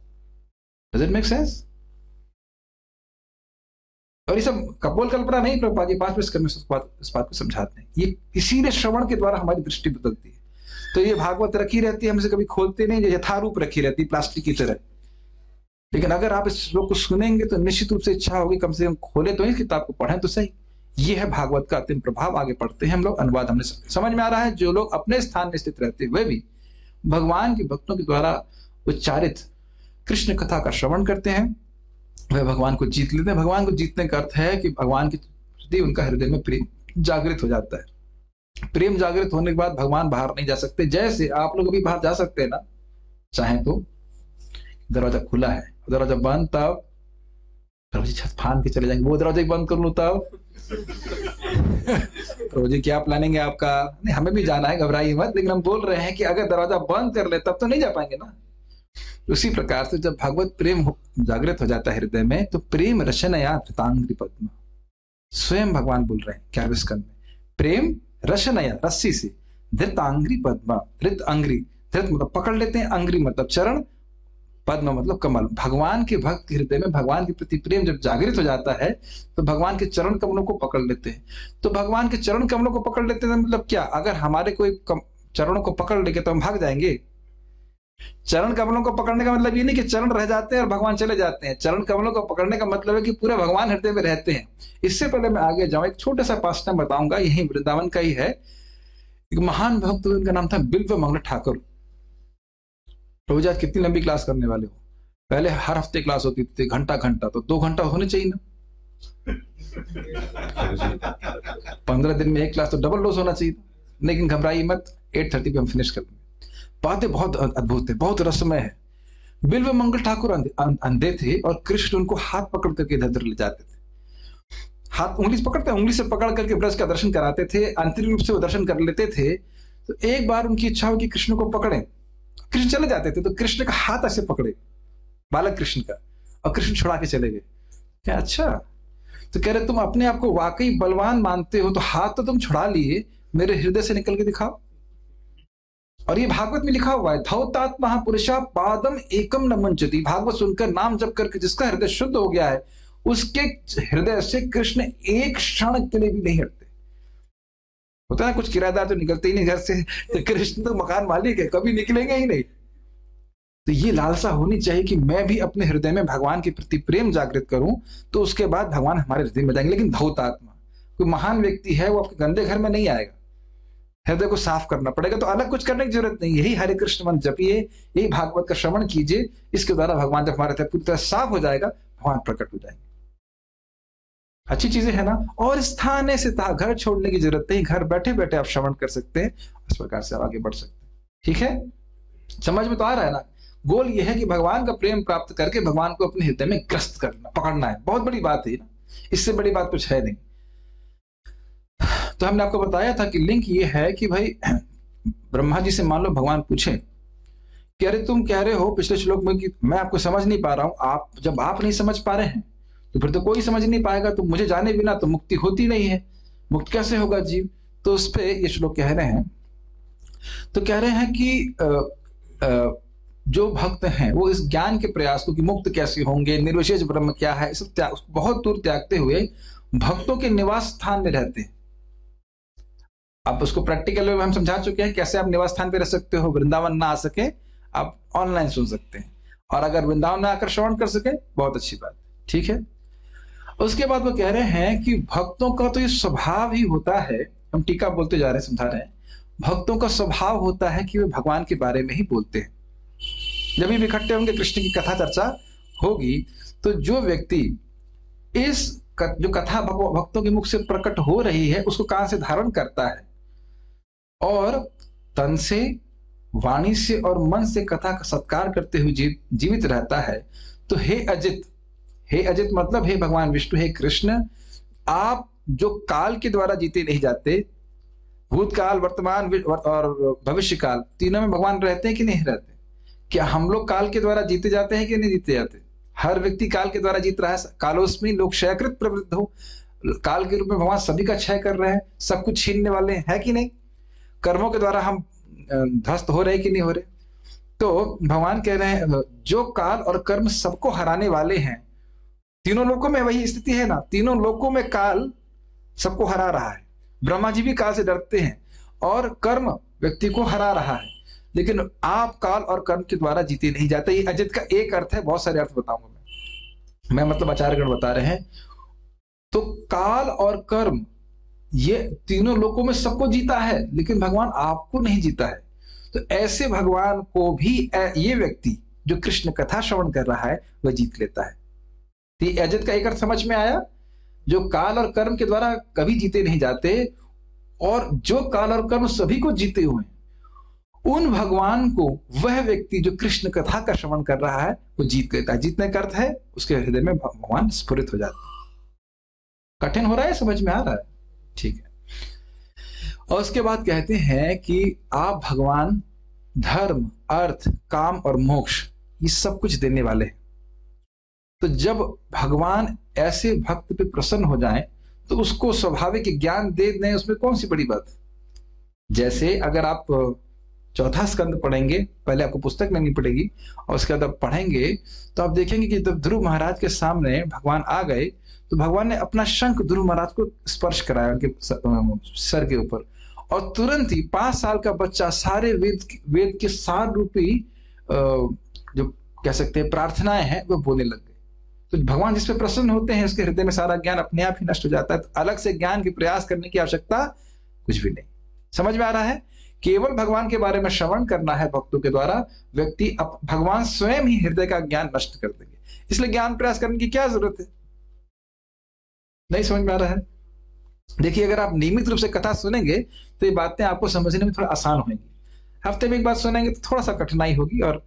Does it make sense? और ये सब कपोल कल्पना नहीं, प्रभुपाद जी 5 मिनट इस बात को समझाते हैं। ये इसीलिए श्रवण के द्वारा हमारी दृष्टि बदलती है। तो ये भागवत रखी रहती है, हमसे कभी खोलते नहीं, यथारूप रखी रहती है प्लास्टिक की तरह। लेकिन अगर आप इस श्लोक को सुनेंगे तो निश्चित रूप से इच्छा होगी कम से कम खोले तो इस किताब को पढ़ें तो सही। ये है भागवत का अंतिम प्रभाव। आगे पढ़ते हैं हम लोग। अनुवाद हमने समझ में आ रहा है। जो लोग अपने स्थान में स्थित रहते हुए भी भगवान के भक्तों के द्वारा उच्चारित कृष्ण कथा का श्रवण करते हैं, वह भगवान को जीत लेते हैं। भगवान को जीतने का अर्थ है कि भगवान के प्रति उनका हृदय में प्रेम जागृत हो जाता है। प्रेम जागृत होने के बाद भगवान बाहर नहीं जा सकते। जैसे आप लोग अभी बाहर जा सकते हैं ना, चाहे तो दरवाजा खुला है, दरवाजा बंद, तब प्रभु जी छत फान के चले जाएंगे, वो दरवाजा बंद कर लूं तब प्रभु जी क्या प्लानिंग है आपका? नहीं, हमें भी जाना है, घबराइए मत। लेकिन हम बोल रहे हैं कि अगर दरवाजा बंद कर ले तब तो नहीं जा पाएंगे ना। उसी प्रकार से जब भगवत प्रेम जागृत हो जाता है हृदय में, तो प्रेम रशनया धृतांग्री पद्म, स्वयं भगवान बोल रहे हैं 11वें स्कंद में, प्रेम रशनया रस्सी से, धृतांग्री पद्म, धृत अंग्री, धृत मतलब पकड़ लेते हैं, अंग्री मतलब चरण, पद्म मतलब कमल। भगवान के भक्त के हृदय में भगवान के प्रति प्रेम जब जागृत हो जाता है तो भगवान के चरण कमलों को पकड़ लेते हैं। तो भगवान के चरण कमलों को पकड़ लेते हैं मतलब क्या? अगर हमारे कोई चरणों को पकड़ लेंगे तो हम भाग जाएंगे? चरण कमलों को पकड़ने का मतलब ये नहीं कि चरण रह जाते हैं और भगवान चले जाते हैं। चरण कमलों को पकड़ने का मतलब है कि पूरे भगवान हृदय में रहते हैं। इससे पहले मैं आगे जाऊं, एक छोटा सा पास्ट टाइम बताऊंगा, यही वृंदावन का ही है। एक महान भक्त, उनका नाम था बिल्व मंगल ठाकुर। प्रभु जी आज कितनी लंबी क्लास करने वाले हो? पहले हर हफ्ते क्लास होती थी, घंटा घंटा, तो 2 घंटा होने चाहिए ना। 15 दिन में एक क्लास, तो डबल डोज होना चाहिए। लेकिन घबराइए मत, 8:30 पे हम फिनिश कर देंगे। बातें बहुत अद्भुत है, बहुत रसमय है। बिल्व मंगल ठाकुर अंधे थे और कृष्ण उनको हाथ पकड़ करके इधर ले जाते थे। हाथ उंगली से पकड़ते, उंगली से पकड़ करके ब्रज का दर्शन कराते थे, अंतरिम रूप से वो दर्शन कर लेते थे। तो एक बार उनकी इच्छा हो कि कृष्ण को पकड़े, कृष्ण चले जाते थे, तो कृष्ण का हाथ ऐसे पकड़े, बालक कृष्ण का, और कृष्ण छुड़ा के चले गए। क्या अच्छा? तो कह रहे तुम अपने आप को वाकई बलवान मानते हो तो हाथ तो तुम छुड़ा लिए, मेरे हृदय से निकल के दिखाओ। और ये भागवत में लिखा हुआ है, धौतात्मा पुरुषा पादम एकम न मुंचति। भागवत सुनकर नाम जप करके जिसका हृदय शुद्ध हो गया है, उसके हृदय से कृष्ण एक क्षण के लिए भी नहीं हटते। होता है ना, कुछ किराएदार तो निकलते ही नहीं घर से, तो कृष्ण तो मकान मालिक है, कभी निकलेंगे ही नहीं। तो ये लालसा होनी चाहिए कि मैं भी अपने हृदय में भगवान के प्रति प्रेम जागृत करूं, तो उसके बाद भगवान हमारे हृदय में जाएंगे। लेकिन धौतात्मा, कोई महान व्यक्ति है, वो आपके गंदे घर में नहीं आएगा। हृदय को साफ करना पड़ेगा, तो अलग कुछ करने की जरूरत नहीं। यही हरे कृष्ण मंत्र जपिए, यही भागवत का श्रवण कीजिए, इसके द्वारा भगवान जब हमारे हृदय पूरी तरह साफ हो जाएगा, भगवान प्रकट हो जाएंगे। अच्छी चीजें है ना। और स्थान से घर छोड़ने की जरूरत नहीं, घर बैठे बैठे आप श्रवण कर सकते हैं, इस प्रकार से आप आगे बढ़ सकते हैं। ठीक है, समझ में तो आ रहा है ना। गोल यह है कि भगवान का प्रेम प्राप्त करके भगवान को अपने हृदय में ग्रस्त करना, पकड़ना है। बहुत बड़ी बात है ना, इससे बड़ी बात कुछ है नहीं। तो हमने आपको बताया था कि लिंक ये है कि भाई ब्रह्मा जी से मान लो भगवान पूछे कि अरे तुम कह रहे हो पिछले श्लोक में कि मैं आपको समझ नहीं पा रहा हूं, आप जब आप नहीं समझ पा रहे हैं तो फिर तो कोई समझ नहीं पाएगा, तो मुझे जाने बिना तो मुक्ति होती नहीं है, मुक्त कैसे होगा जीव। तो उस पे ये श्लोक कह रहे हैं, तो कह रहे हैं कि जो भक्त हैं वो इस ज्ञान के प्रयास को कि मुक्त कैसे होंगे, निर्विशेष ब्रह्म क्या है, इस बहुत दूर त्यागते हुए भक्तों के निवास स्थान में रहते हैं। अब उसको प्रैक्टिकल में हम समझा चुके हैं कैसे आप निवास स्थान पे रह सकते हो। वृंदावन ना आ सके आप ऑनलाइन सुन सकते हैं, और अगर वृंदावन में आकर श्रवण कर सके बहुत अच्छी बात। ठीक है, उसके बाद वो कह रहे हैं कि भक्तों का तो ये स्वभाव ही होता है, हम टीका बोलते जा रहे हैं, समझा रहे हैं, भक्तों का स्वभाव होता है कि वे भगवान के बारे में ही बोलते हैं। जब भी इकट्ठे होंगे, कृष्ण की कथा चर्चा होगी, तो जो व्यक्ति इस जो कथा भक्तों के मुख से प्रकट हो रही है उसको कान से धारण करता है और तन से, वाणी से और मन से कथा का सत्कार करते हुए जीवित रहता है, तो हे अजित, हे अजित मतलब हे भगवान विष्णु, हे कृष्ण, आप जो काल के द्वारा जीते नहीं जाते, भूतकाल, वर्तमान और भविष्य काल तीनों में भगवान रहते हैं कि नहीं रहते? क्या हम लोग काल के द्वारा जीते जाते हैं कि नहीं जीते जाते? हर व्यक्ति काल के द्वारा जीत रहा है। कालोस्मि लोग क्षयकृत प्रवृत्त हो, काल के रूप में भगवान सभी का क्षय कर रहे हैं, सब कुछ छीनने वाले हैं कि नहीं? कर्मों के द्वारा हम ध्वस्त हो रहे कि नहीं हो रहे? तो भगवान कह रहे हैं जो काल और कर्म सबको हराने वाले हैं, तीनों लोकों में वही स्थिति है ना, तीनों लोकों में काल सबको हरा रहा है। ब्रह्मा जी भी काल से डरते हैं और कर्म व्यक्ति को हरा रहा है, लेकिन आप काल और कर्म के द्वारा जीते नहीं जाते। ये अजित का एक अर्थ है, बहुत सारे अर्थ बताऊंगा मैं मतलब आचार्यगण बता रहे हैं। तो काल और कर्म ये तीनों लोकों में सबको जीता है, लेकिन भगवान आपको नहीं जीता है। तो ऐसे भगवान को भी ये व्यक्ति जो कृष्ण कथा श्रवण कर रहा है वह जीत लेता है। तो ये अजित का एक अर्थ समझ में आया, जो काल और कर्म के द्वारा कभी जीते नहीं जाते और जो काल और कर्म सभी को जीते हुए हैं, उन भगवान को वह व्यक्ति जो कृष्ण कथा का श्रवण कर रहा है वो जीत लेता है। जीतने का अर्थ है उसके हृदय में भगवान स्फुरित हो जाते हैं। कठिन हो रहा है, समझ में आ रहा है? ठीक है। और उसके बाद कहते हैं कि आप भगवान धर्म, अर्थ, काम और मोक्ष ये सब कुछ देने वाले हैं। तो जब भगवान ऐसे भक्त पे प्रसन्न हो जाएं तो उसको स्वाभाविक ज्ञान दे दें, उसमें कौन सी बड़ी बात है। जैसे अगर आप चौथा स्कंद पढ़ेंगे, पहले आपको पुस्तक लेनी पड़ेगी और उसके बाद आप पढ़ेंगे तो आप देखेंगे कि जब ध्रुव महाराज के सामने भगवान आ गए तो भगवान ने अपना शंख ध्रुव महाराज को स्पर्श कराया उनके सर के ऊपर, और तुरंत ही 5 साल का बच्चा सारे वेद के सार रूपी जो कह सकते हैं प्रार्थनाएं हैं वो बोलने लग गए। तो भगवान जिस पे प्रसन्न होते हैं उसके हृदय में सारा ज्ञान अपने आप ही नष्ट हो जाता है। तो अलग से ज्ञान के प्रयास करने की आवश्यकता कुछ भी नहीं। समझ में आ रहा है? केवल भगवान के बारे में श्रवण करना है भक्तों के द्वारा, व्यक्ति भगवान स्वयं ही हृदय का ज्ञान नष्ट कर देंगे। इसलिए ज्ञान प्रयास करने की क्या जरूरत है? नहीं समझ में आ रहा है? देखिए, अगर आप नियमित रूप से कथा सुनेंगे तो ये बातें आपको समझने में थोड़ा आसान होंगी। हफ्ते में एक बार सुनेंगे तो थोड़ा सा कठिनाई होगी, और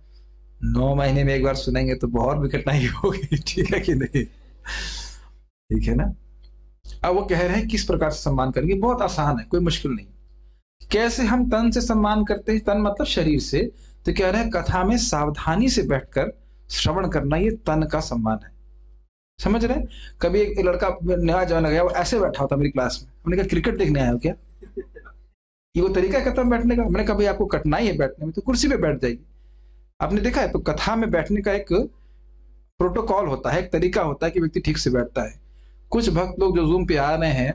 9 महीने में एक बार सुनेंगे तो बहुत भी कठिनाई होगी। ठीक है कि नहीं? ठीक है ना। अब वो कह रहे हैं किस प्रकार से सम्मान करेंगे। बहुत आसान है, कोई मुश्किल नहीं। कैसे हम तन से सम्मान करते हैं, तन मतलब शरीर से, तो कह रहे हैं कथा में सावधानी से बैठकर श्रवण करना ये तन का सम्मान है। समझ रहे हैं? कभी एक लड़का नया जवान गया, वो ऐसे बैठा होता मेरी क्लास में, हमने कहा क्रिकेट देखने आया हो क्या? ये वो तरीका है कथा में बैठने का? मैंने कहा भाई आपको कठिनाई है बैठने में तो कुर्सी पे बैठ जाइए। आपने देखा है तो कथा में बैठने का एक प्रोटोकॉल होता है, एक तरीका होता है कि व्यक्ति ठीक से बैठता है। कुछ भक्त लोग जो जूम पे आ रहे हैं,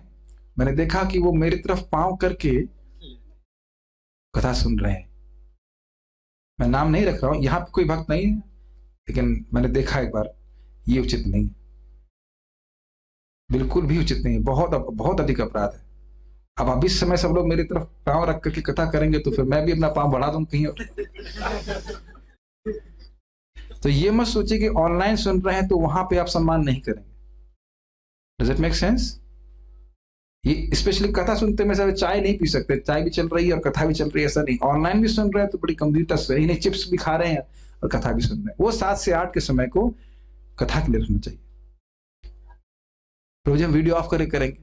मैंने देखा कि वो मेरी तरफ पांव करके कथा सुन रहे हैं। मैं नाम नहीं रख रहा हूं, यहाँ पे कोई भक्त नहीं है, लेकिन मैंने देखा एक बार, ये उचित नहीं है, बिल्कुल भी उचित नहीं है, बहुत बहुत अधिक अपराध है। अब अभी इस समय सब लोग मेरी तरफ पांव रख करके कथा करेंगे तो फिर मैं भी अपना पांव बढ़ा दूं कहीं और। तो ये मत सोचिए कि ऑनलाइन सुन रहे हैं तो वहां पे आप सम्मान नहीं करेंगे। Does it make sense? ये स्पेशली कथा सुनते में सब चाय नहीं पी सकते, चाय भी चल रही है और कथा भी चल रही है, ऐसा नहीं। ऑनलाइन भी सुन रहे हैं तो बड़ी गंभीरता से, नहीं चिप्स भी खा रहे हैं और कथा भी सुन रहे हैं। वो 7 से 8 के समय को कथा के लिए रखना चाहिए। रोज हम वीडियो ऑफ करेंगे।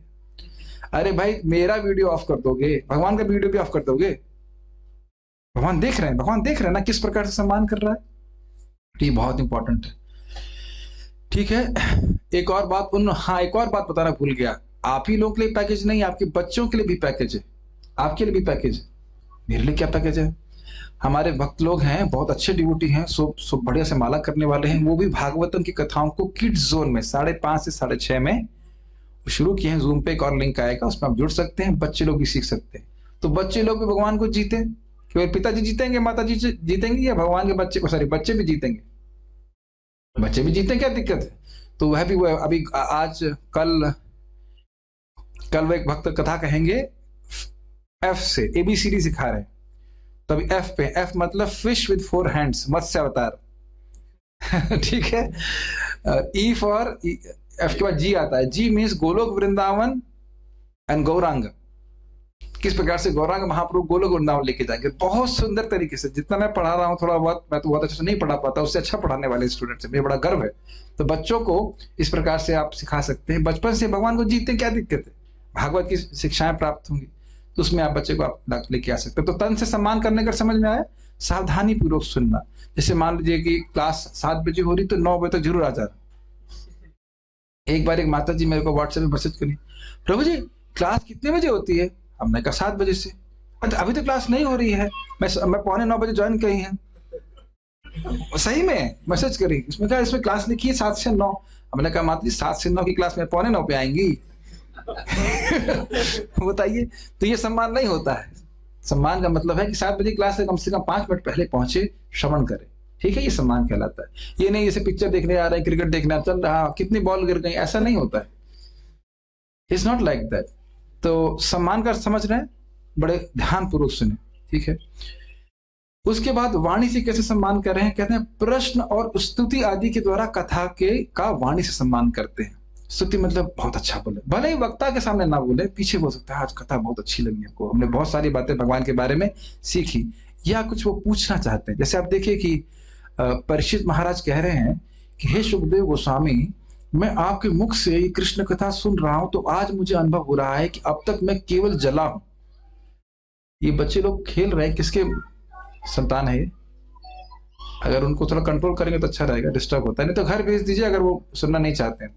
अरे भाई मेरा वीडियो ऑफ कर दोगे, भगवान का वीडियो भी ऑफ कर दोगे? भगवान देख रहे हैं, भगवान देख रहे हैं ना किस प्रकार से सम्मान कर रहा है। ये बहुत इंपॉर्टेंट है, ठीक है। एक और बात एक और बात बताना भूल गया। आप ही लोगों के लिए पैकेज नहीं, आपके बच्चों के लिए भी पैकेज है, आपके लिए भी पैकेज है। मेरे लिए क्या पैकेज है? हमारे भक्त लोग हैं, बहुत अच्छे डिवोटी हैं, सो बढ़िया से माला करने वाले हैं, वो भी भागवतम की कथाओं को किड्स जोन में 5:30 से 6:30 में शुरू किए हैं। जूम पे एक और लिंक आएगा, उसमें आप जुड़ सकते हैं, बच्चे लोग भी सीख सकते हैं। तो बच्चे लोग भी भगवान को जीते, केवल पिताजी जीतेंगे, माताजी जीतेंगे, या भगवान के बच्चे बच्चे भी जीतेंगे? बच्चे भी जीते, क्या दिक्कत है? तो वह भी अभी आज कल वो एक भक्त कथा कहेंगे, एफ से ABCD सिखा रहे हैं। तो अभी एफ पे, एफ मतलब फिश विद 4 हैंड्स, मत्स्य अवतार। ठीक है। ई फॉर, एफ के बाद जी आता है। जी मीन्स गोलोक वृंदावन एंड गौरांग। किस प्रकार से गौरांग महाप्रभु गोलोक वृंदावन लेके जाएंगे, बहुत सुंदर तरीके से। जितना मैं पढ़ा रहा हूँ थोड़ा बहुत, मैं तो बहुत अच्छे से नहीं पढ़ा पाता, उससे अच्छा पढ़ाने वाले स्टूडेंट से मुझे बड़ा गर्व है। तो बच्चों को इस प्रकार से आप सिखा सकते हैं, बचपन से भगवान को जीते, क्या दिक्कत है? भागवत की शिक्षाएं प्राप्त होंगी तो उसमें आप बच्चे को आप लेके आ सकते हैं। तो तन से सम्मान करने का समझ में आया, सावधानी पूर्वक सुनना। जैसे मान लीजिए कि क्लास 7 बजे हो रही तो 9 बजे तक जरूर आ जाना। एक बार एक माता जी मेरे को व्हाट्सएप में मैसेज करी, प्रभु जी क्लास कितने बजे होती है? हमने कहा 7 बजे से। अभी तो क्लास नहीं हो रही है, मैं 9:15 बजे ज्वाइन करी है। सही में मैसेज करी, इसमें कहा इसमें क्लास लिखी है 7 से 9। हमने कहा माता जी 7 से 9 की क्लास में 8:45 पे आएंगी। बताइए, तो ये सम्मान नहीं होता है। सम्मान का मतलब है कि 7 बजे क्लास से कम 5 मिनट पहले पहुंचे, श्रवण करें, ठीक है? ये सम्मान कहलाता है। ये नहीं जैसे पिक्चर देखने आ रहे हैं, क्रिकेट देखना चल रहा, कितनी बॉल गिर गई, ऐसा नहीं होता है। It's not like that. तो सम्मान का समझ रहे हैं, बड़े ध्यान पूर्वक सुने, ठीक है। उसके बाद वाणी से कैसे सम्मान कर रहे हैं? कहते हैं प्रश्न और स्तुति आदि के द्वारा कथा का वाणी से सम्मान करते हैं। स्तुति मतलब बहुत अच्छा बोले, भले ही वक्ता के सामने ना बोले, पीछे बोल सकता है आज कथा बहुत अच्छी लगी हमको, हमने बहुत सारी बातें भगवान के बारे में सीखी, या कुछ वो पूछना चाहते हैं। जैसे आप देखिए कि परीक्षित महाराज कह रहे हैं कि हे सुखदेव गोस्वामी, मैं आपके मुख से ये कृष्ण कथा सुन रहा हूं तो आज मुझे अनुभव हो रहा है कि अब तक मैं केवल जला हूं। ये बच्चे लोग खेल रहे हैं, किसके संतान है ये? अगर उनको थोड़ा कंट्रोल करेंगे तो अच्छा रहेगा, डिस्टर्ब होता है, नहीं तो घर भेज दीजिए अगर वो सुनना नहीं चाहते हैं।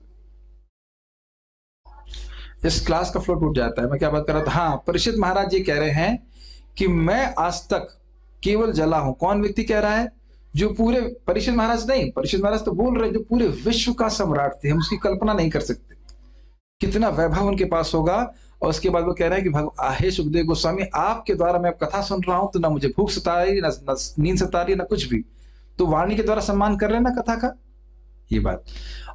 इस क्लास का फ्लो टूट जाता है। मैं क्या बात कर रहा था? हाँ, परीक्षित महाराज ये कह रहे हैं कि मैं आज तक केवल जला हूं। कौन व्यक्ति कह रहा है? जो पूरे, परीक्षित महाराज नहीं, परीक्षित महाराज तो बोल रहे हैं जो पूरे विश्व का सम्राट थे, हम उसकी कल्पना नहीं कर सकते कितना वैभव उनके पास होगा। और उसके बाद वो कह रहे हैं कि हे सुखदेव गोस्वामी, आपके द्वारा मैं कथा सुन रहा हूं तो ना मुझे भूख सता रही, ना नींद सता रही, ना कुछ भी। तो वाणी के द्वारा सम्मान कर रहे हैं ना कथा का, ये बात।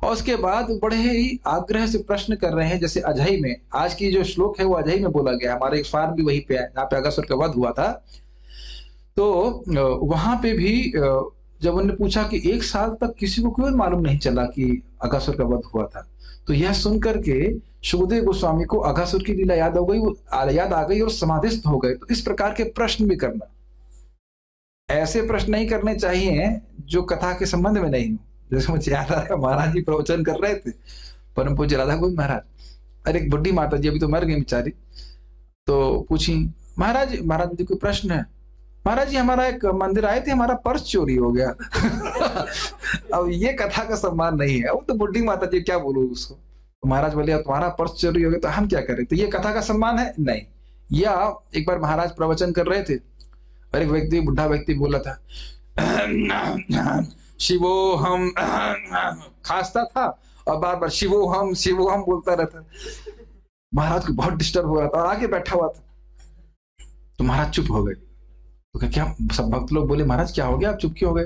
और उसके बाद बड़े ही आग्रह से प्रश्न कर रहे हैं। जैसे अजय में, आज की जो श्लोक है वो अजय में बोला गया, हमारे एक फार्म भी वहीं पे है जहाँ पे अगासुर का वध हुआ था। तो वहां पे भी जब उन्होंने पूछा कि 1 साल तक किसी को क्यों मालूम नहीं चला कि अगासुर का वध हुआ था, तो यह सुनकर के सुखदेव गोस्वामी को अगासुर की लीला याद आ गई और समाधिस्थ हो गए। तो इस प्रकार के प्रश्न भी करना, ऐसे प्रश्न नहीं करने चाहिए जो कथा के संबंध में नहीं हो। जैसे मुझे याद आ रहा, महाराज जी प्रवचन कर रहे थे, परम पूज्य राधा गोविंद महाराज, अरे एक बुढ़ी माता जी अभी तो मर गई बेचारी, तो पूछी महाराज जी कोई प्रश्न है? महाराज जी हमारा एक मंदिर आए थे, हमारा पर्स चोरी हो गया। अब ये कथा का सम्मान नहीं है, वो तो बुढ़ी माता जी, क्या बोलूं उसको। तो महाराज बोले तुम्हारा पर्स चोरी हो गया तो हम क्या करें? तो ये कथा का सम्मान है? नहीं, या एक बार महाराज प्रवचन कर रहे थे और एक व्यक्ति, बुढ़ा व्यक्ति बोला था शिवो हम, खांसता था और बार बार शिवो हम बोलता रहता। महाराज को बहुत डिस्टर्ब हो रहा था, आगे बैठा हुआ था। तो महाराज चुप हो गए। तो क्या सब भक्त लोग बोले महाराज क्या हो गया, आप चुप क्यों हो गए?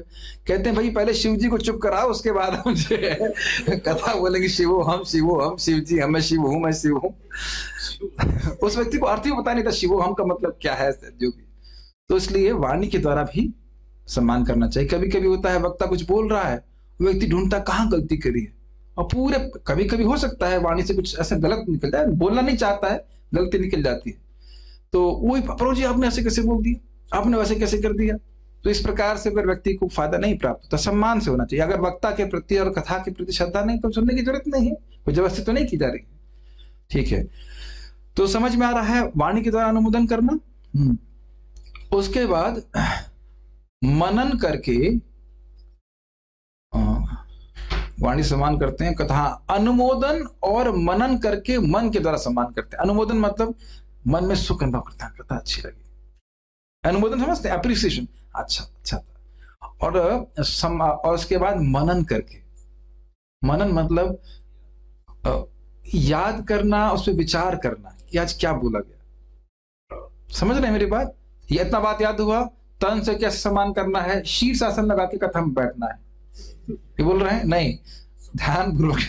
कहते हैं भाई पहले शिव जी को चुप कराओ, उसके बाद हम कथा बोलेंगे शिवो हम शिव जी हम, मैं शिव हूँ। उस व्यक्ति को अर्थ ही पता नहीं था शिवो हम का मतलब क्या है जो भी। तो इसलिए वाणी के द्वारा भी सम्मान करना चाहिए। कभी कभी होता है वक्ता कुछ बोल रहा है, व्यक्ति ढूंढता कहाँ गलती करी है, और पूरे कभी कभी हो सकता है वाणी से कुछ ऐसा गलत निकल जाए, बोलना नहीं चाहता है, गलती निकल जाती है। तो वही प्रभु जी आपने ऐसे कैसे बोल दिया, आपने वैसे कैसे कर दिया। तो इस प्रकार से फिर व्यक्ति को फायदा नहीं प्राप्त होता। सम्मान से होना चाहिए। अगर वक्ता के प्रति और कथा के प्रति श्रद्धा नहीं तो सुनने की जरूरत नहीं है, कोई जबरदस्ती तो नहीं की जा रही। ठीक है, तो समझ में आ रहा है वाणी के द्वारा अनुमोदन करना। उसके बाद मनन करके वाणी सम्मान करते हैं, कथा अनुमोदन और मनन करके मन के द्वारा सम्मान करते हैं। अनुमोदन मतलब मन में सुख अनुभव करता है, कथा अच्छी लगी। अनुमोदन समझते हैं, अप्रिसिएशन, अच्छा था। और उसके बाद मनन करके, मनन मतलब याद करना, उस पर विचार करना कि आज क्या बोला गया। समझ रहे हैं मेरी बात? ये इतना बात याद हुआ, तन से कैसे सम्मान करना है, शीर्ष आसन लगा के कथा में बैठना है, ये बोल रहे हैं नहीं। ध्यान पूर्वक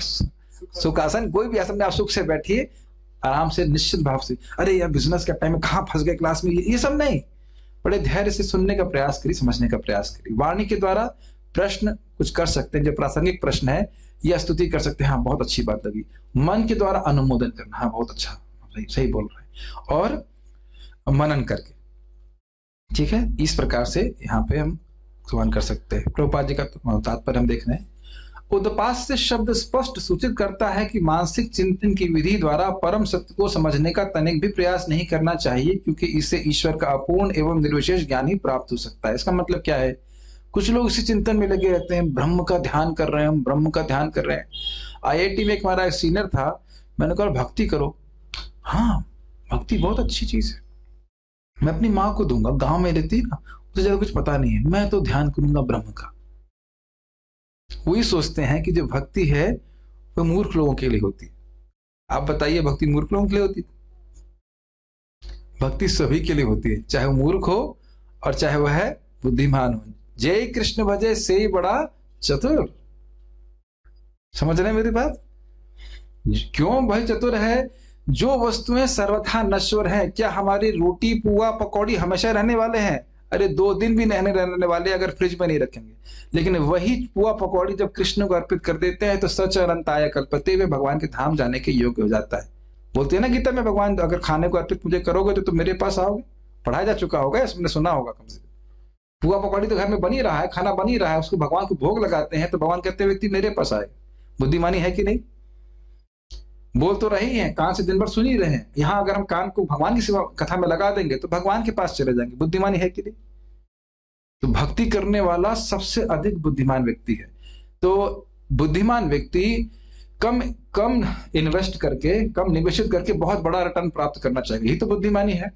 सुखासन, कोई भी आसन में आप सुख से बैठिए, आराम से, निश्चित भाव से। अरे यार बिजनेस का टाइम में कहाँ फंस गए क्लास में, ये सब नहीं। बड़े धैर्य से सुनने का प्रयास करिए, समझने का प्रयास करिए। वाणी के द्वारा प्रश्न कुछ कर सकते हैं, जो प्रासंगिक प्रश्न है, या स्तुति कर सकते हैं, हाँ बहुत अच्छी बात लगी। मन के द्वारा अनुमोदन करना, हाँ बहुत अच्छा, सही बोल रहे हैं। और मनन करके, ठीक है, इस प्रकार से यहाँ पे हम सम्मान कर सकते हैं। प्रभुपाद जी का तात्पर्य हम देख रहे हैं। उदपास्य शब्द स्पष्ट सूचित करता है कि मानसिक चिंतन की विधि द्वारा परम सत्य को समझने का तनिक भी प्रयास नहीं करना चाहिए, क्योंकि इससे ईश्वर का अपूर्ण एवं निर्विशेष ज्ञान ही प्राप्त हो सकता है। इसका मतलब क्या है? कुछ लोग इसी चिंतन में लगे रहते हैं, ब्रह्म का ध्यान कर रहे हैं, हम ब्रह्म का ध्यान कर रहे हैं। IIT में एक हमारा एक सीनियर था, मैंने कहा भक्ति करो। हाँ भक्ति बहुत अच्छी चीज है, मैं अपनी माँ को दूंगा, गांव में रहती है ना, उसे ज्यादा कुछ पता नहीं है, मैं तो ध्यान करूंगा ब्रह्म का। वही सोचते हैं कि जो भक्ति है वो मूर्ख लोगों के लिए होती है। आप बताइए भक्ति मूर्ख लोगों के लिए होती है? भक्ति सभी के लिए होती है, चाहे वो मूर्ख हो और चाहे वह है बुद्धिमान हो। जय कृष्ण भजे से बड़ा चतुर। समझ रहे हैं मेरी बात? क्यों भाई चतुर है? जो वस्तुएं सर्वथा नश्वर हैं, क्या हमारी रोटी पुआ पकौड़ी हमेशा रहने वाले हैं? अरे 2 दिन भी नहीं रहने वाले अगर फ्रिज में नहीं रखेंगे। लेकिन वही पुआ पकौड़ी जब कृष्ण को अर्पित कर देते हैं तो सच अनंताय कल्पते हुए भगवान के धाम जाने के योग्य हो जाता है। बोलते हैं ना गीता में, भगवान अगर खाने को अर्पित मुझे करोगे तो तुम मेरे पास आओगे। पढ़ाया जा चुका होगा, इसमें सुना होगा कम से कम। पुआ पकौड़ी तो घर में बनी रहा है, खाना बनी रहा है, उसको भगवान को भोग लगाते हैं तो भगवान कहते हैं व्यक्ति मेरे पास आए। बुद्धिमानी है कि नहीं? बोल तो रहे हैं, कान से दिन भर सुन ही रहे हैं। यहाँ अगर हम कान को भगवान की सेवा कथा में लगा देंगे तो भगवान के पास चले जाएंगे। बुद्धिमानी है कि नहीं? तो भक्ति करने वाला सबसे अधिक बुद्धिमान व्यक्ति है। तो बुद्धिमान व्यक्ति कम इन्वेस्ट करके, कम निवेशित करके बहुत बड़ा रिटर्न प्राप्त करना चाहिए। यही तो बुद्धिमानी है।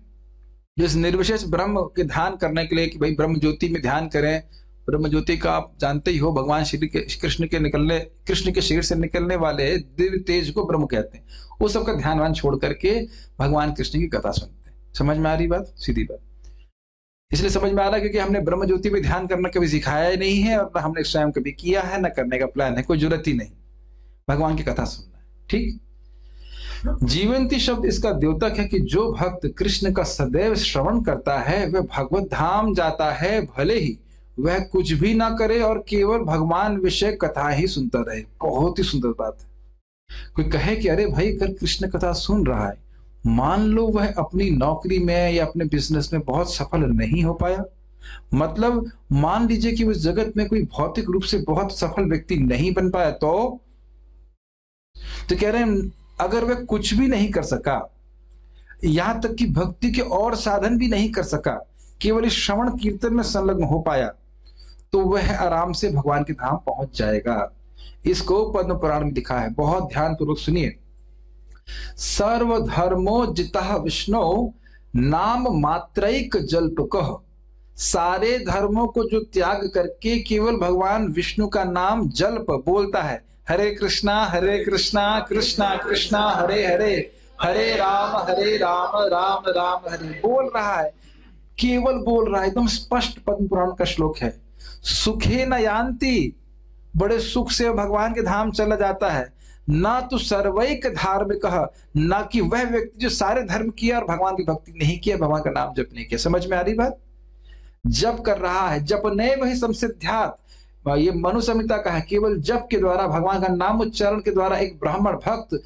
जिस निर्विशेष ब्रह्म के ध्यान करने के लिए कि भाई ब्रह्म ज्योति में ध्यान करें। ब्रह्म ज्योति का आप जानते ही हो, भगवान श्री कृष्ण के शरीर से निकलने वाले दिव्य तेज को ब्रह्म कहते हैं। वो सबका ध्यान छोड़ करके भगवान कृष्ण की कथा सुनते हैं। समझ में आ रही बात? सीधी बात। इसलिए समझ में आ रहा है क्योंकि हमने ब्रह्म ज्योति में ध्यान करना कभी सिखाया ही नहीं है, और न हमने स्वयं कभी किया है, न करने का प्लान है, कोई जरूरत ही नहीं। भगवान की कथा सुनना है, ठीक। जीवंती शब्द इसका द्योतक है कि जो भक्त कृष्ण का सदैव श्रवण करता है वह भगवत धाम जाता है, भले ही वह कुछ भी ना करे और केवल भगवान विषय कथा ही सुनता रहे। बहुत ही सुंदर बात है। कोई कहे कि अरे भाई अगर कृष्ण कथा सुन रहा है, मान लो वह अपनी नौकरी में या अपने बिजनेस में बहुत सफल नहीं हो पाया, मतलब मान लीजिए कि उस जगत में कोई भौतिक रूप से बहुत सफल व्यक्ति नहीं बन पाया, तो कह रहे हैं अगर वह कुछ भी नहीं कर सका, यहां तक कि भक्ति के और साधन भी नहीं कर सका, केवल इस श्रवण कीर्तन में संलग्न हो पाया, तो वह आराम से भगवान के धाम पहुंच जाएगा। इसको पद्म पुराण में लिखा है, बहुत ध्यान पूर्वक सुनिए। सर्वधर्मो जितः विष्णु नाम मात्रैक जल्प कह, सारे धर्मों को जो त्याग करके केवल भगवान विष्णु का नाम जल्प बोलता है, हरे कृष्णा कृष्णा कृष्णा हरे हरे, हरे राम राम राम हरे, बोल रहा है, केवल बोल रहा है। एकदम स्पष्ट पद्म पुराण का श्लोक है। सुखे न यान्ति, बड़े सुख से भगवान के धाम चला जाता है। ना तो सर्वैक धार्मिक, ना कि वह व्यक्ति जो सारे धर्म किया और भगवान की भक्ति नहीं किया, भगवान का नाम जप नहीं किया। समझ में आ रही बात? जप कर रहा है, जपने वही संसिद्ध्यात्, ये मनु संहिता का है, केवल जप के द्वारा, भगवान का नाम उच्चारण के द्वारा एक ब्राह्मण भक्त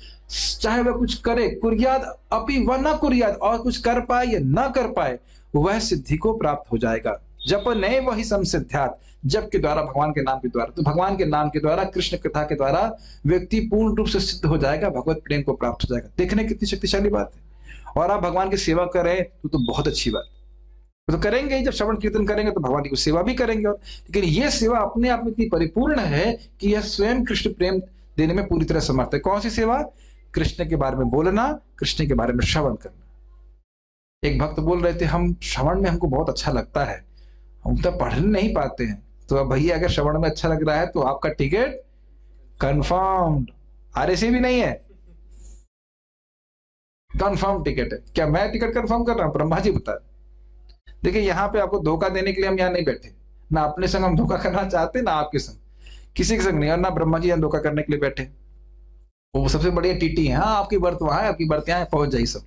चाहे वह कुछ करे, कुर्याद अपि व न कुर्याद, और कुछ कर पाए या न कर पाए, वह सिद्धि को प्राप्त हो जाएगा। जपने वही संसिद्ध्यात्, जप के द्वारा, भगवान के नाम के द्वारा। तो भगवान के नाम के द्वारा, कृष्ण कथा के द्वारा व्यक्ति पूर्ण रूप से सिद्ध हो जाएगा, भगवत प्रेम को प्राप्त हो जाएगा। देखने कितनी शक्तिशाली बात है। और आप भगवान की सेवा करें तो बहुत अच्छी बात, तो करेंगे ही, जब श्रवण कीर्तन करेंगे तो भगवान की सेवा भी करेंगे। और लेकिन ये सेवा अपने आप में इतनी परिपूर्ण है कि यह स्वयं कृष्ण प्रेम देने में पूरी तरह समर्थ है। कौन सी सेवा? कृष्ण के बारे में बोलना, कृष्ण के बारे में श्रवण करना। एक भक्त बोल रहे थे, हम श्रवण में हमको बहुत अच्छा लगता है, हम तो पढ़ नहीं पाते हैं। तो अब भैया, अगर श्रवण में अच्छा लग रहा है तो आपका टिकट कंफर्म्ड, RAC भी नहीं है, कंफर्म टिकट है। क्या मैं टिकट कंफर्म कर रहा हूं? ब्रह्मा जी बता। देखिए, यहाँ पे आपको धोखा देने के लिए हम यहाँ नहीं बैठे, ना अपने संग हम धोखा करना चाहते, ना आपके संग, किसी के संग नहीं, और ना ब्रह्मा जी यहाँ धोखा करने के लिए बैठे। वो सबसे बढ़िया TT है। हाँ, आपकी बर्थ वहां है, आपकी बर्थ यहाँ पहुंच जाए सब।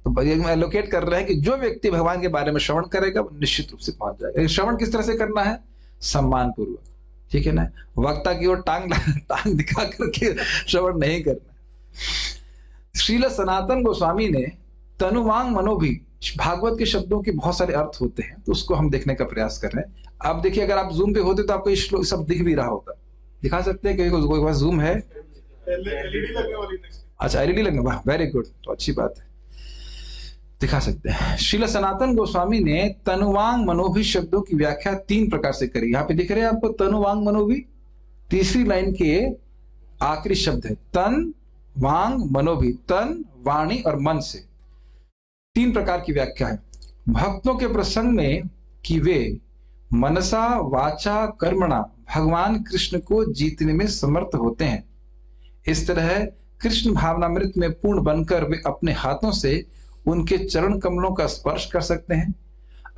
तो एलोकेट कर रहे हैं कि जो व्यक्ति भगवान के बारे में श्रवण करेगा वो निश्चित रूप से पहुंच जाएगा। श्रवण किस तरह से करना है? सम्मान पूर्वक, ठीक है ना? वक्ता की ओर टांग दिखा करके श्रवण नहीं करना। श्रील सनातन गोस्वामी ने तनुवांग मनोभी, भागवत के शब्दों के बहुत सारे अर्थ होते हैं, तो उसको हम देखने का प्रयास कर रहे हैं। अब देखिए, अगर आप जूम पे होते तो आपको ये सब दिख भी रहा होता। दिखा सकते हैं? कोई पास जूम है? LED लगने वाली। अच्छा, LED लगने, वाह, वेरी गुड, तो अच्छी बात है, दिखा सकते हैं। श्रील सनातन गोस्वामी ने तनुवांग मनोभी शब्दों की व्याख्या 3 प्रकार से करी। यहाँ पे दिख रहे हैं आपको तनुवांग मनोभी, तीसरी लाइन के आखिरी शब्द है तन वांग मनोभी, तन, वाणी और मन से 3 प्रकार की व्याख्या है भक्तों के प्रसंग में कि वे मनसा वाचा कर्मणा भगवान कृष्ण को जीतने में समर्थ होते हैं। इस तरह कृष्ण भावनामृत में पूर्ण बनकर वे अपने हाथों से उनके चरण कमलों का स्पर्श कर सकते हैं,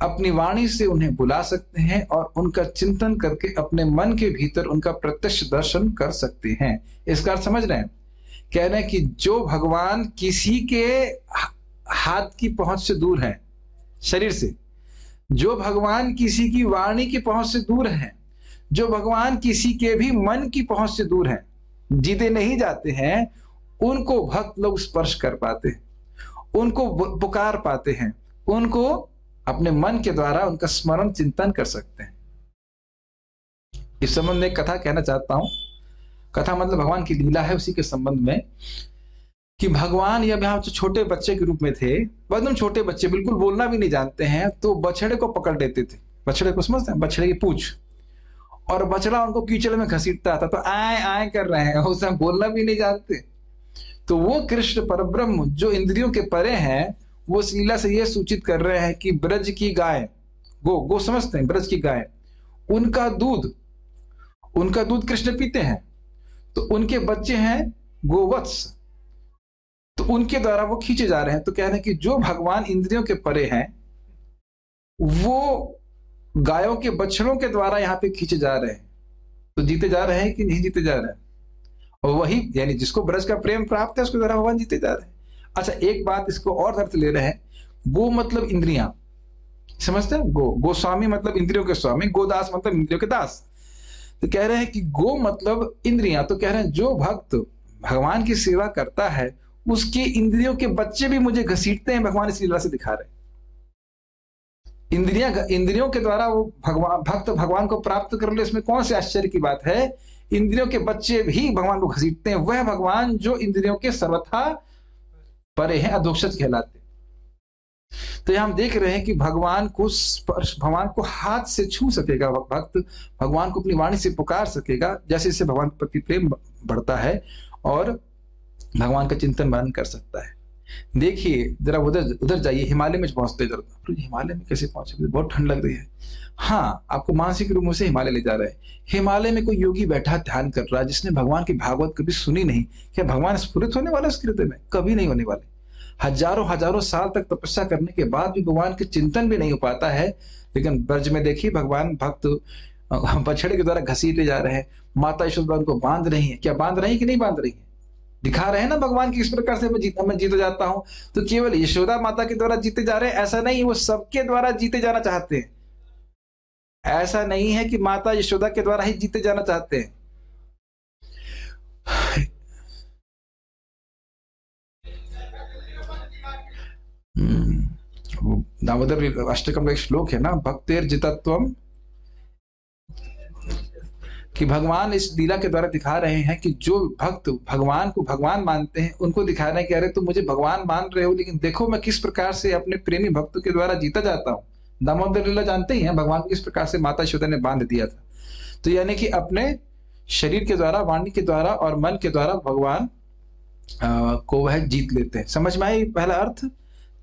अपनी वाणी से उन्हें बुला सकते हैं और उनका चिंतन करके अपने मन के भीतर उनका प्रत्यक्ष दर्शन कर सकते हैं। इसका अर्थ समझ रहे हैं? कह रहे हैं कि जो भगवान किसी के हाथ की पहुंच से दूर है, शरीर से, जो भगवान किसी की वाणी की पहुंच से दूर है, जो भगवान किसी के भी मन की पहुंच से दूर है, जीते नहीं जाते हैं, उनको भक्त लोग स्पर्श कर पाते हैं, उनको पुकार पाते हैं, उनको अपने मन के द्वारा उनका स्मरण चिंतन कर सकते हैं। इस संबंध में एक कथा कहना चाहता हूं। कथा मतलब भगवान की लीला है, उसी के संबंध में कि भगवान यहाँ छोटे बच्चे के रूप में थे, एकदम छोटे बच्चे, बिल्कुल बोलना भी नहीं जानते हैं, तो बछड़े को पकड़ लेते थे। बछड़े को समझते हैं? बछड़े की पूंछ, और बछड़ा उनको कीचड़ में घसीटता था, तो आए आए कर रहे हैं, उसे बोलना भी नहीं जानते। तो वो कृष्ण परब्रह्म जो इंद्रियों के परे हैं, वो इस लीला से ये सूचित कर रहे हैं कि ब्रज की गाय, गो समझते हैं, ब्रज की गाय, उनका दूध कृष्ण पीते हैं, तो उनके बच्चे हैं गोवत्स, तो उनके द्वारा वो खींचे जा रहे हैं। तो कह रहे हैं कि जो भगवान इंद्रियों के परे हैं, वो गायों के बछड़ों के द्वारा यहाँ पे खींचे जा रहे हैं। तो जीते जा रहे हैं कि नहीं जीते जा रहे हैं? और वही, यानी जिसको ब्रज का प्रेम प्राप्त है, उसके द्वारा भगवान जीते जा रहे हैं। अच्छा, एक बात इसको और अर्थ ले रहे हैं, गो मतलब इंद्रियां, समझते हैं? गोस्वामी मतलब इंद्रियों के स्वामी, गोदास मतलब इंद्रियों के दास। तो कह रहे हैं कि गो मतलब इंद्रियां, तो कह रहे हैं जो भक्त भगवान की सेवा करता है, उसके इंद्रियों के बच्चे भी मुझे घसीटते हैं, भगवान इस लीला से दिखा रहे हैं। इंद्रियों के द्वारा वो भक्त भगवान को प्राप्त कर ले, इसमें कौन से आश्चर्य की बात है? इंद्रियों के बच्चे भी भगवान को घसीटते हैं, वह भगवान जो इंद्रियों के सर्वथा परे हैं, अधोक्षज कहलाते। तो यहां हम देख रहे हैं कि भगवान को हाथ से छू सकेगा भक्त, भगवान को अपनी वाणी से पुकार सकेगा, जैसे जैसे भगवान के प्रति प्रेम बढ़ता है, और भगवान का चिंतन मनन कर सकता है। देखिए जरा उधर उधर जाइए, हिमालय में पहुंचते जरा। तो हिमालय में कैसे पहुंचे, बहुत ठंड लग रही है। हाँ, आपको मानसिक रूप से हिमालय ले जा रहे हैं। हिमालय में कोई योगी बैठा ध्यान कर रहा है जिसने भगवान की भागवत कभी सुनी नहीं, क्या भगवान स्फुरित होने वाला उसके हृदय में? कभी नहीं होने वाले। हजारों हजारों साल तक तपस्या करने के बाद भी भगवान के चिंतन भी नहीं हो पाता है। लेकिन ब्रज में देखिए भगवान भक्त बछड़े के द्वारा घसीटे जा रहे हैं, माता यशोदा उनको बांध रही है। क्या बांध रही है कि नहीं बांध रही है? दिखा रहे हैं ना भगवान की इस प्रकार से मैं जीता जाता हूं। तो केवल यशोदा माता के द्वारा जीते जा रहे हैं ऐसा नहीं, वो सबके द्वारा जीते जाना चाहते हैं। ऐसा नहीं है कि माता यशोदा के द्वारा ही जीते जाना चाहते हैं। दामोदर अष्टकम का एक श्लोक है ना, भक्तेर जितत्वम, कि भगवान इस लीला के द्वारा दिखा रहे हैं कि जो भक्त भगवान को भगवान मानते हैं उनको दिखा रहे हैं कि अरे तुम मुझे भगवान मान रहे हो, लेकिन देखो मैं किस प्रकार से अपने प्रेमी भक्तों के द्वारा जीता जाता हूँ। दामोदर लीला जानते ही हैं, भगवान को किस प्रकार से माता यशोदा ने बांध दिया था। तो यानी कि अपने शरीर के द्वारा, वाणी के द्वारा और मन के द्वारा भगवान को वह जीत लेते हैं। समझ में आई पहला अर्थ?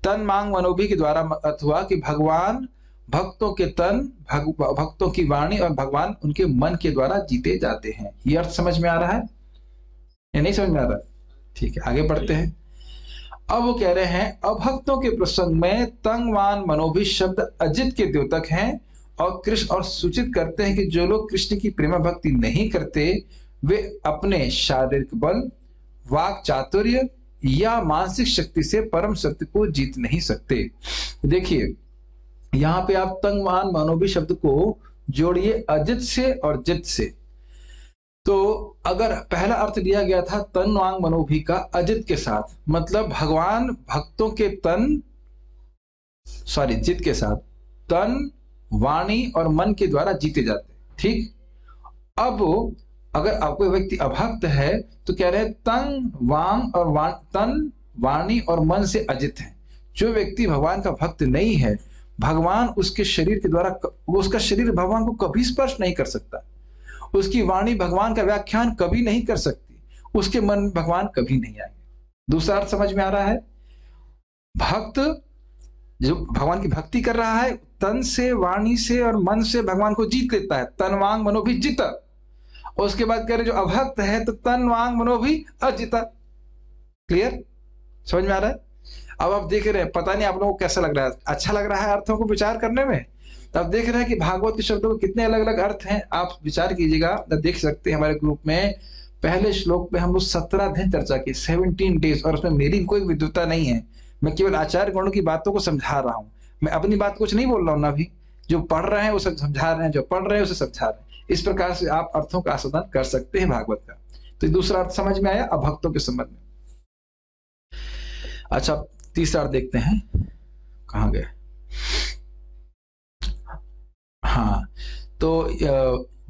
तन मांग मनोभी के द्वारा अर्थ हुआ कि भगवान भक्तों के तन, भक्तों की वाणी और भगवान उनके मन के द्वारा जीते जाते हैं। ये अर्थ समझ में आ रहा है या नहीं समझ में आ रहा है? ठीक है, आगे बढ़ते हैं। अब वो कह रहे हैं अभक्तों के प्रसंग में तंगवान मनोभी शब्द अजित के द्योतक हैं और कृष्ण और सूचित करते हैं कि जो लोग कृष्ण की प्रेम भक्ति नहीं करते वे अपने शारीरिक बल, वाक चातुर्य या मानसिक शक्ति से परम सत्य को जीत नहीं सकते। देखिए यहां पे आप तंगवान मनोभी शब्द को जोड़िए अजित से और जित से। तो अगर पहला अर्थ दिया गया था तनवांग मनोभी का अजित के साथ, मतलब भगवान भक्तों के जित के साथ तन, वाणी और मन के द्वारा जीते जाते। ठीक, अब अगर आपको व्यक्ति अभक्त है तो कह रहे हैं तन, वांग और तन, वाणी और मन से अजित है। जो व्यक्ति भगवान का भक्त नहीं है, भगवान उसके शरीर के द्वारा, वो उसका शरीर भगवान को कभी स्पर्श नहीं कर सकता, उसकी वाणी भगवान का व्याख्यान कभी नहीं कर सकती, उसके मन में भगवान कभी नहीं आएंगे। दूसरा अर्थ समझ में आ रहा है? भक्त जो भगवान की भक्ति कर रहा है तन से, वाणी से और मन से भगवान को जीत लेता है, तन वांग मनो भी जीता। और उसके बाद कह रहे जो अभक्त है तो तन वांग मनो भी अजिता। क्लियर? समझ में आ रहा है? अब आप देख रहे हैं, पता नहीं आप लोगों को कैसा लग रहा है, अच्छा लग रहा है अर्थों को विचार करने में? तो आप देख रहे हैं कि भागवत के शब्दों को कितने अलग अलग अर्थ हैं, आप विचार कीजिएगा। देख सकते हैं हमारे ग्रुप में पहले श्लोक में हम लोग 17 दिन चर्चा की, 17 डेज, और उसमें मेरी कोई विद्वता नहीं है, मैं केवल आचार्य गणों की बातों को समझा रहा हूं। मैं अपनी बात कुछ नहीं बोल रहा हूं ना, अभी जो पढ़ रहे हैं वो सब समझा रहे हैं, जो पढ़ रहे हैं उसे समझा रहे हैं। इस प्रकार से आप अर्थों का आस्वादन कर सकते हैं भागवत का। तो दूसरा अर्थ समझ में आया अभक्तों के संबंध में। अच्छा, तीसरा अर्थ देखते हैं, कहां गए? हाँ, तो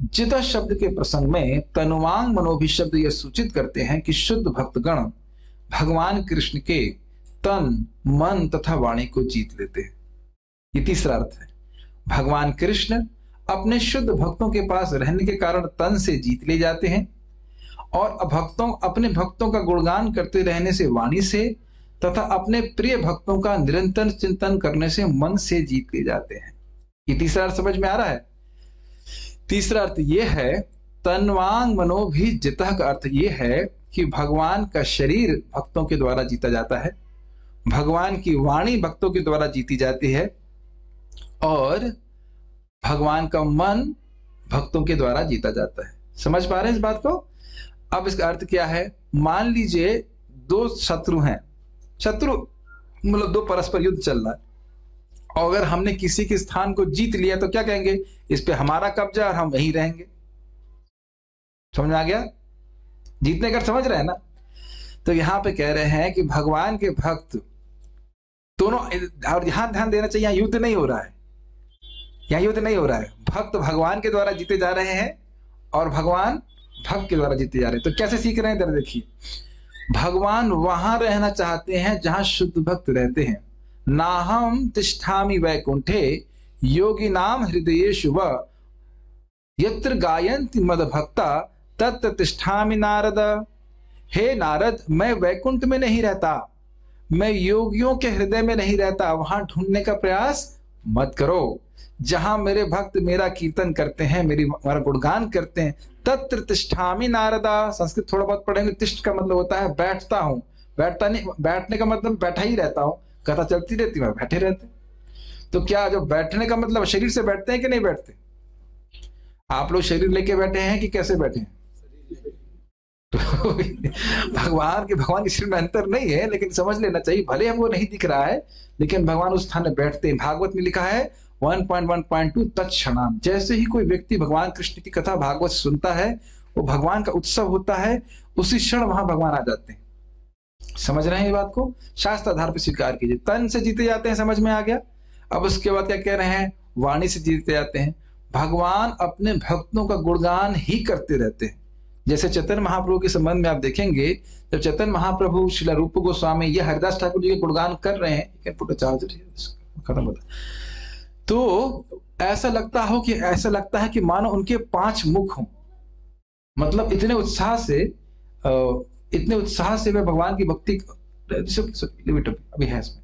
जित शब्द के प्रसंग में तनुवांग मनोभी शब्द यह सूचित करते हैं कि शुद्ध भक्तगण भगवान कृष्ण के तन, मन तथा वाणी को जीत लेते हैं। ये तीसरा अर्थ है। भगवान कृष्ण अपने शुद्ध भक्तों के पास रहने के कारण तन से जीत ले जाते हैं और अपने भक्तों का गुणगान करते रहने से वाणी से तथा अपने प्रिय भक्तों का निरंतर चिंतन करने से मन से जीत ले जाते हैं। ये तीसरा अर्थ समझ में आ रहा है? तीसरा अर्थ यह है तनवांग मनोभी जितः का अर्थ यह है कि भगवान का शरीर भक्तों के द्वारा जीता जाता है, भगवान की वाणी भक्तों के द्वारा जीती जाती है और भगवान का मन भक्तों के द्वारा जीता जाता है। समझ पा रहे हैं इस बात को? अब इसका अर्थ क्या है? मान लीजिए दो शत्रु हैं, शत्रु मतलब दो परस्पर युद्ध चल रहा है, और अगर हमने किसी के स्थान को जीत लिया तो क्या कहेंगे? इस पे हमारा कब्जा और हम वहीं रहेंगे। समझ में आ गया? जीतने का समझ रहे हैं ना? तो यहां पे कह रहे हैं कि भगवान के भक्त दोनों, और यहां ध्यान देना चाहिए, यहां युद्ध नहीं हो रहा है, यहां युद्ध नहीं हो रहा है। भक्त भगवान के द्वारा जीते जा रहे हैं और भगवान भक्त के द्वारा जीते जा रहे हैं। तो कैसे सीख रहे हैं? इधर देखिए, भगवान वहां रहना चाहते हैं जहां शुद्ध भक्त रहते हैं। नाहम तिष्ठामि वैकुंठे योगी नाम हृदयेषु व यत्र गायन्ति मद भक्ता तत्र तिष्ठामि नारद। हे नारद, मैं वैकुंठ में नहीं रहता, मैं योगियों के हृदय में नहीं रहता, वहां ढूंढने का प्रयास मत करो। जहां मेरे भक्त मेरा कीर्तन करते हैं, मेरा गुणगान करते हैं, तत्र तिष्ठामि नारदा। संस्कृत थोड़ा बहुत पढ़ेंगे। तिष्ठ का मतलब होता है बैठता हूं। बैठता नहीं, बैठने का मतलब बैठा ही रहता हूं, कथा चलती रहती है, बैठे रहते। तो क्या जो बैठने का मतलब शरीर से बैठते हैं कि नहीं बैठते? आप लोग शरीर लेके बैठे हैं कि कैसे बैठे हैं? तो भगवान के शरीर में अंतर नहीं है, लेकिन समझ लेना चाहिए, भले हमको नहीं दिख रहा है लेकिन भगवान उस स्थान में बैठते हैं। भागवत में लिखा है 1.1.2 तत्क्षणाम, जैसे ही कोई व्यक्ति भगवान कृष्ण की कथा भागवत सुनता है, वो भगवान का उत्सव होता है, उसी क्षण वहां भगवान आ जाते हैं। समझ रहे हैं ये बात को? शास्त्र आधार पर स्वीकार कीजिए। तन से जीते जाते हैं, समझ में आ गया? अब उसके बाद क्या कह रहे हैं? वाणी से जीते जाते हैं। भगवान अपने भक्तों का गुणगान ही करते रहते हैं। जैसे चैतन्य महाप्रभु के संबंध में आप देखेंगे, जब चैतन्य महाप्रभु श्रील रूप गोस्वामी ये हरिदास ठाकुर जी के गुणगान कर रहे हैं, खत्म होता, तो ऐसा लगता है कि मानो उनके 5 मुख हों। मतलब इतने उत्साह से वे भगवान की भक्ति अभी है इसमें,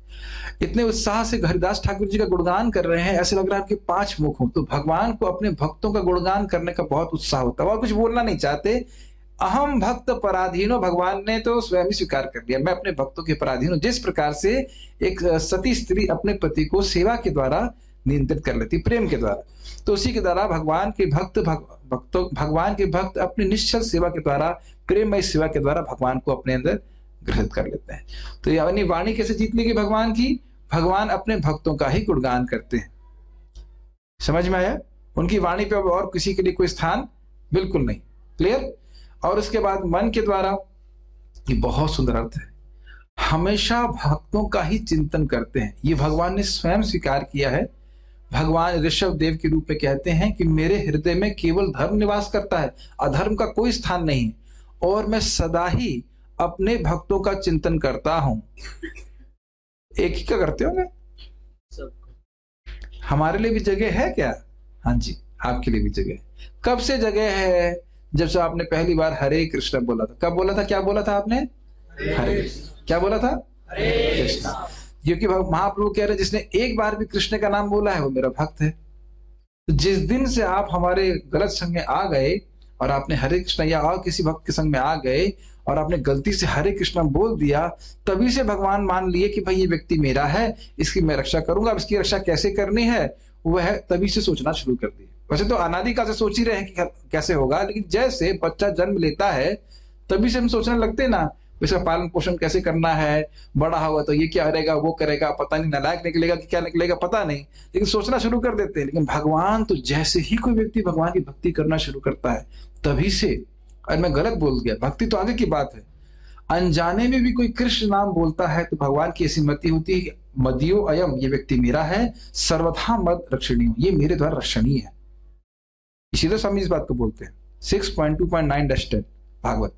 इतने उत्साह से हरिदास ठाकुर जी का गुणगान कर रहे हैं, ऐसे लग रहा है कि 5 मुख हो। तो भगवान को अपने भक्तों का गुणगान करने का बहुत उत्साह होता है, और कुछ बोलना नहीं चाहते। अहम भक्त पराधीनो, भगवान ने तो स्वयं ही स्वीकार कर लिया, मैं अपने भक्तों के पराधीन हूं। जिस प्रकार से एक सती स्त्री अपने पति को सेवा के द्वारा नियंत्रित कर लेती, प्रेम के द्वारा, तो उसी के द्वारा भगवान के भक्त अपनी निश्चल सेवा के द्वारा, प्रेममय सेवा के द्वारा भगवान को अपने अंदर ग्रहित कर लेते हैं। तो यानी वाणी कैसे जीत लेगी भगवान की? भगवान अपने भक्तों का ही गुणगान करते हैं। समझ में आया? उनकी वाणी पे और किसी के लिए कोई स्थान बिल्कुल नहीं। क्लियर? और उसके बाद मन के द्वारा, ये बहुत सुंदर अर्थ है, हमेशा भक्तों का ही चिंतन करते हैं। ये भगवान ने स्वयं स्वीकार किया है। भगवान ऋषभ देव के रूप में कहते हैं कि मेरे हृदय में केवल धर्म निवास करता है, अधर्म का कोई स्थान नहीं है, और मैं सदा ही अपने भक्तों का चिंतन करता हूं। एक ही का करते होंगे? हमारे लिए भी जगह है क्या? हाँ जी, आपके लिए भी जगह है। कब से जगह है? जब से आपने पहली बार हरे कृष्ण बोला था। कब बोला था? क्या बोला था आपने? हरे। क्या बोला था? हरे कृष्ण। क्योंकि महाप्रभु कह रहे जिसने एक बार भी कृष्ण का नाम बोला है वो मेरा भक्त है। तो जिस दिन से आप हमारे गलत संग में आ गए और आपने हरे कृष्ण या और किसी भक्त के संग में आ गए और आपने गलती से हरे कृष्ण बोल दिया, तभी से भगवान मान लिए कि भाई ये व्यक्ति मेरा है, इसकी मैं रक्षा करूंगा। अब इसकी रक्षा कैसे करनी है वह तभी से सोचना शुरू कर दिया। वैसे तो अनादि काल से सोच ही रहे हैं कि कैसे होगा, लेकिन जैसे बच्चा जन्म लेता है तभी से हम सोचने लगते हैं ना, इसका पालन पोषण कैसे करना है, बड़ा होगा तो ये क्या करेगा, वो करेगा, पता नहीं, नालायक निकलेगा कि क्या निकलेगा पता नहीं, लेकिन सोचना शुरू कर देते हैं। लेकिन भगवान तो जैसे ही कोई व्यक्ति भगवान की भक्ति करना शुरू करता है तभी से, और मैं गलत बोल गया, भक्ति तो आगे की बात है, अनजाने में भी कोई कृष्ण नाम बोलता है तो भगवान की ऐसी मति होती है, मदियो अयम, ये व्यक्ति मेरा है, सर्वथा मद रक्षणीय, ये मेरे द्वारा रक्षणीय है। इसीलिए स्वामी इस बात को बोलते हैं। 6.2.9 भागवत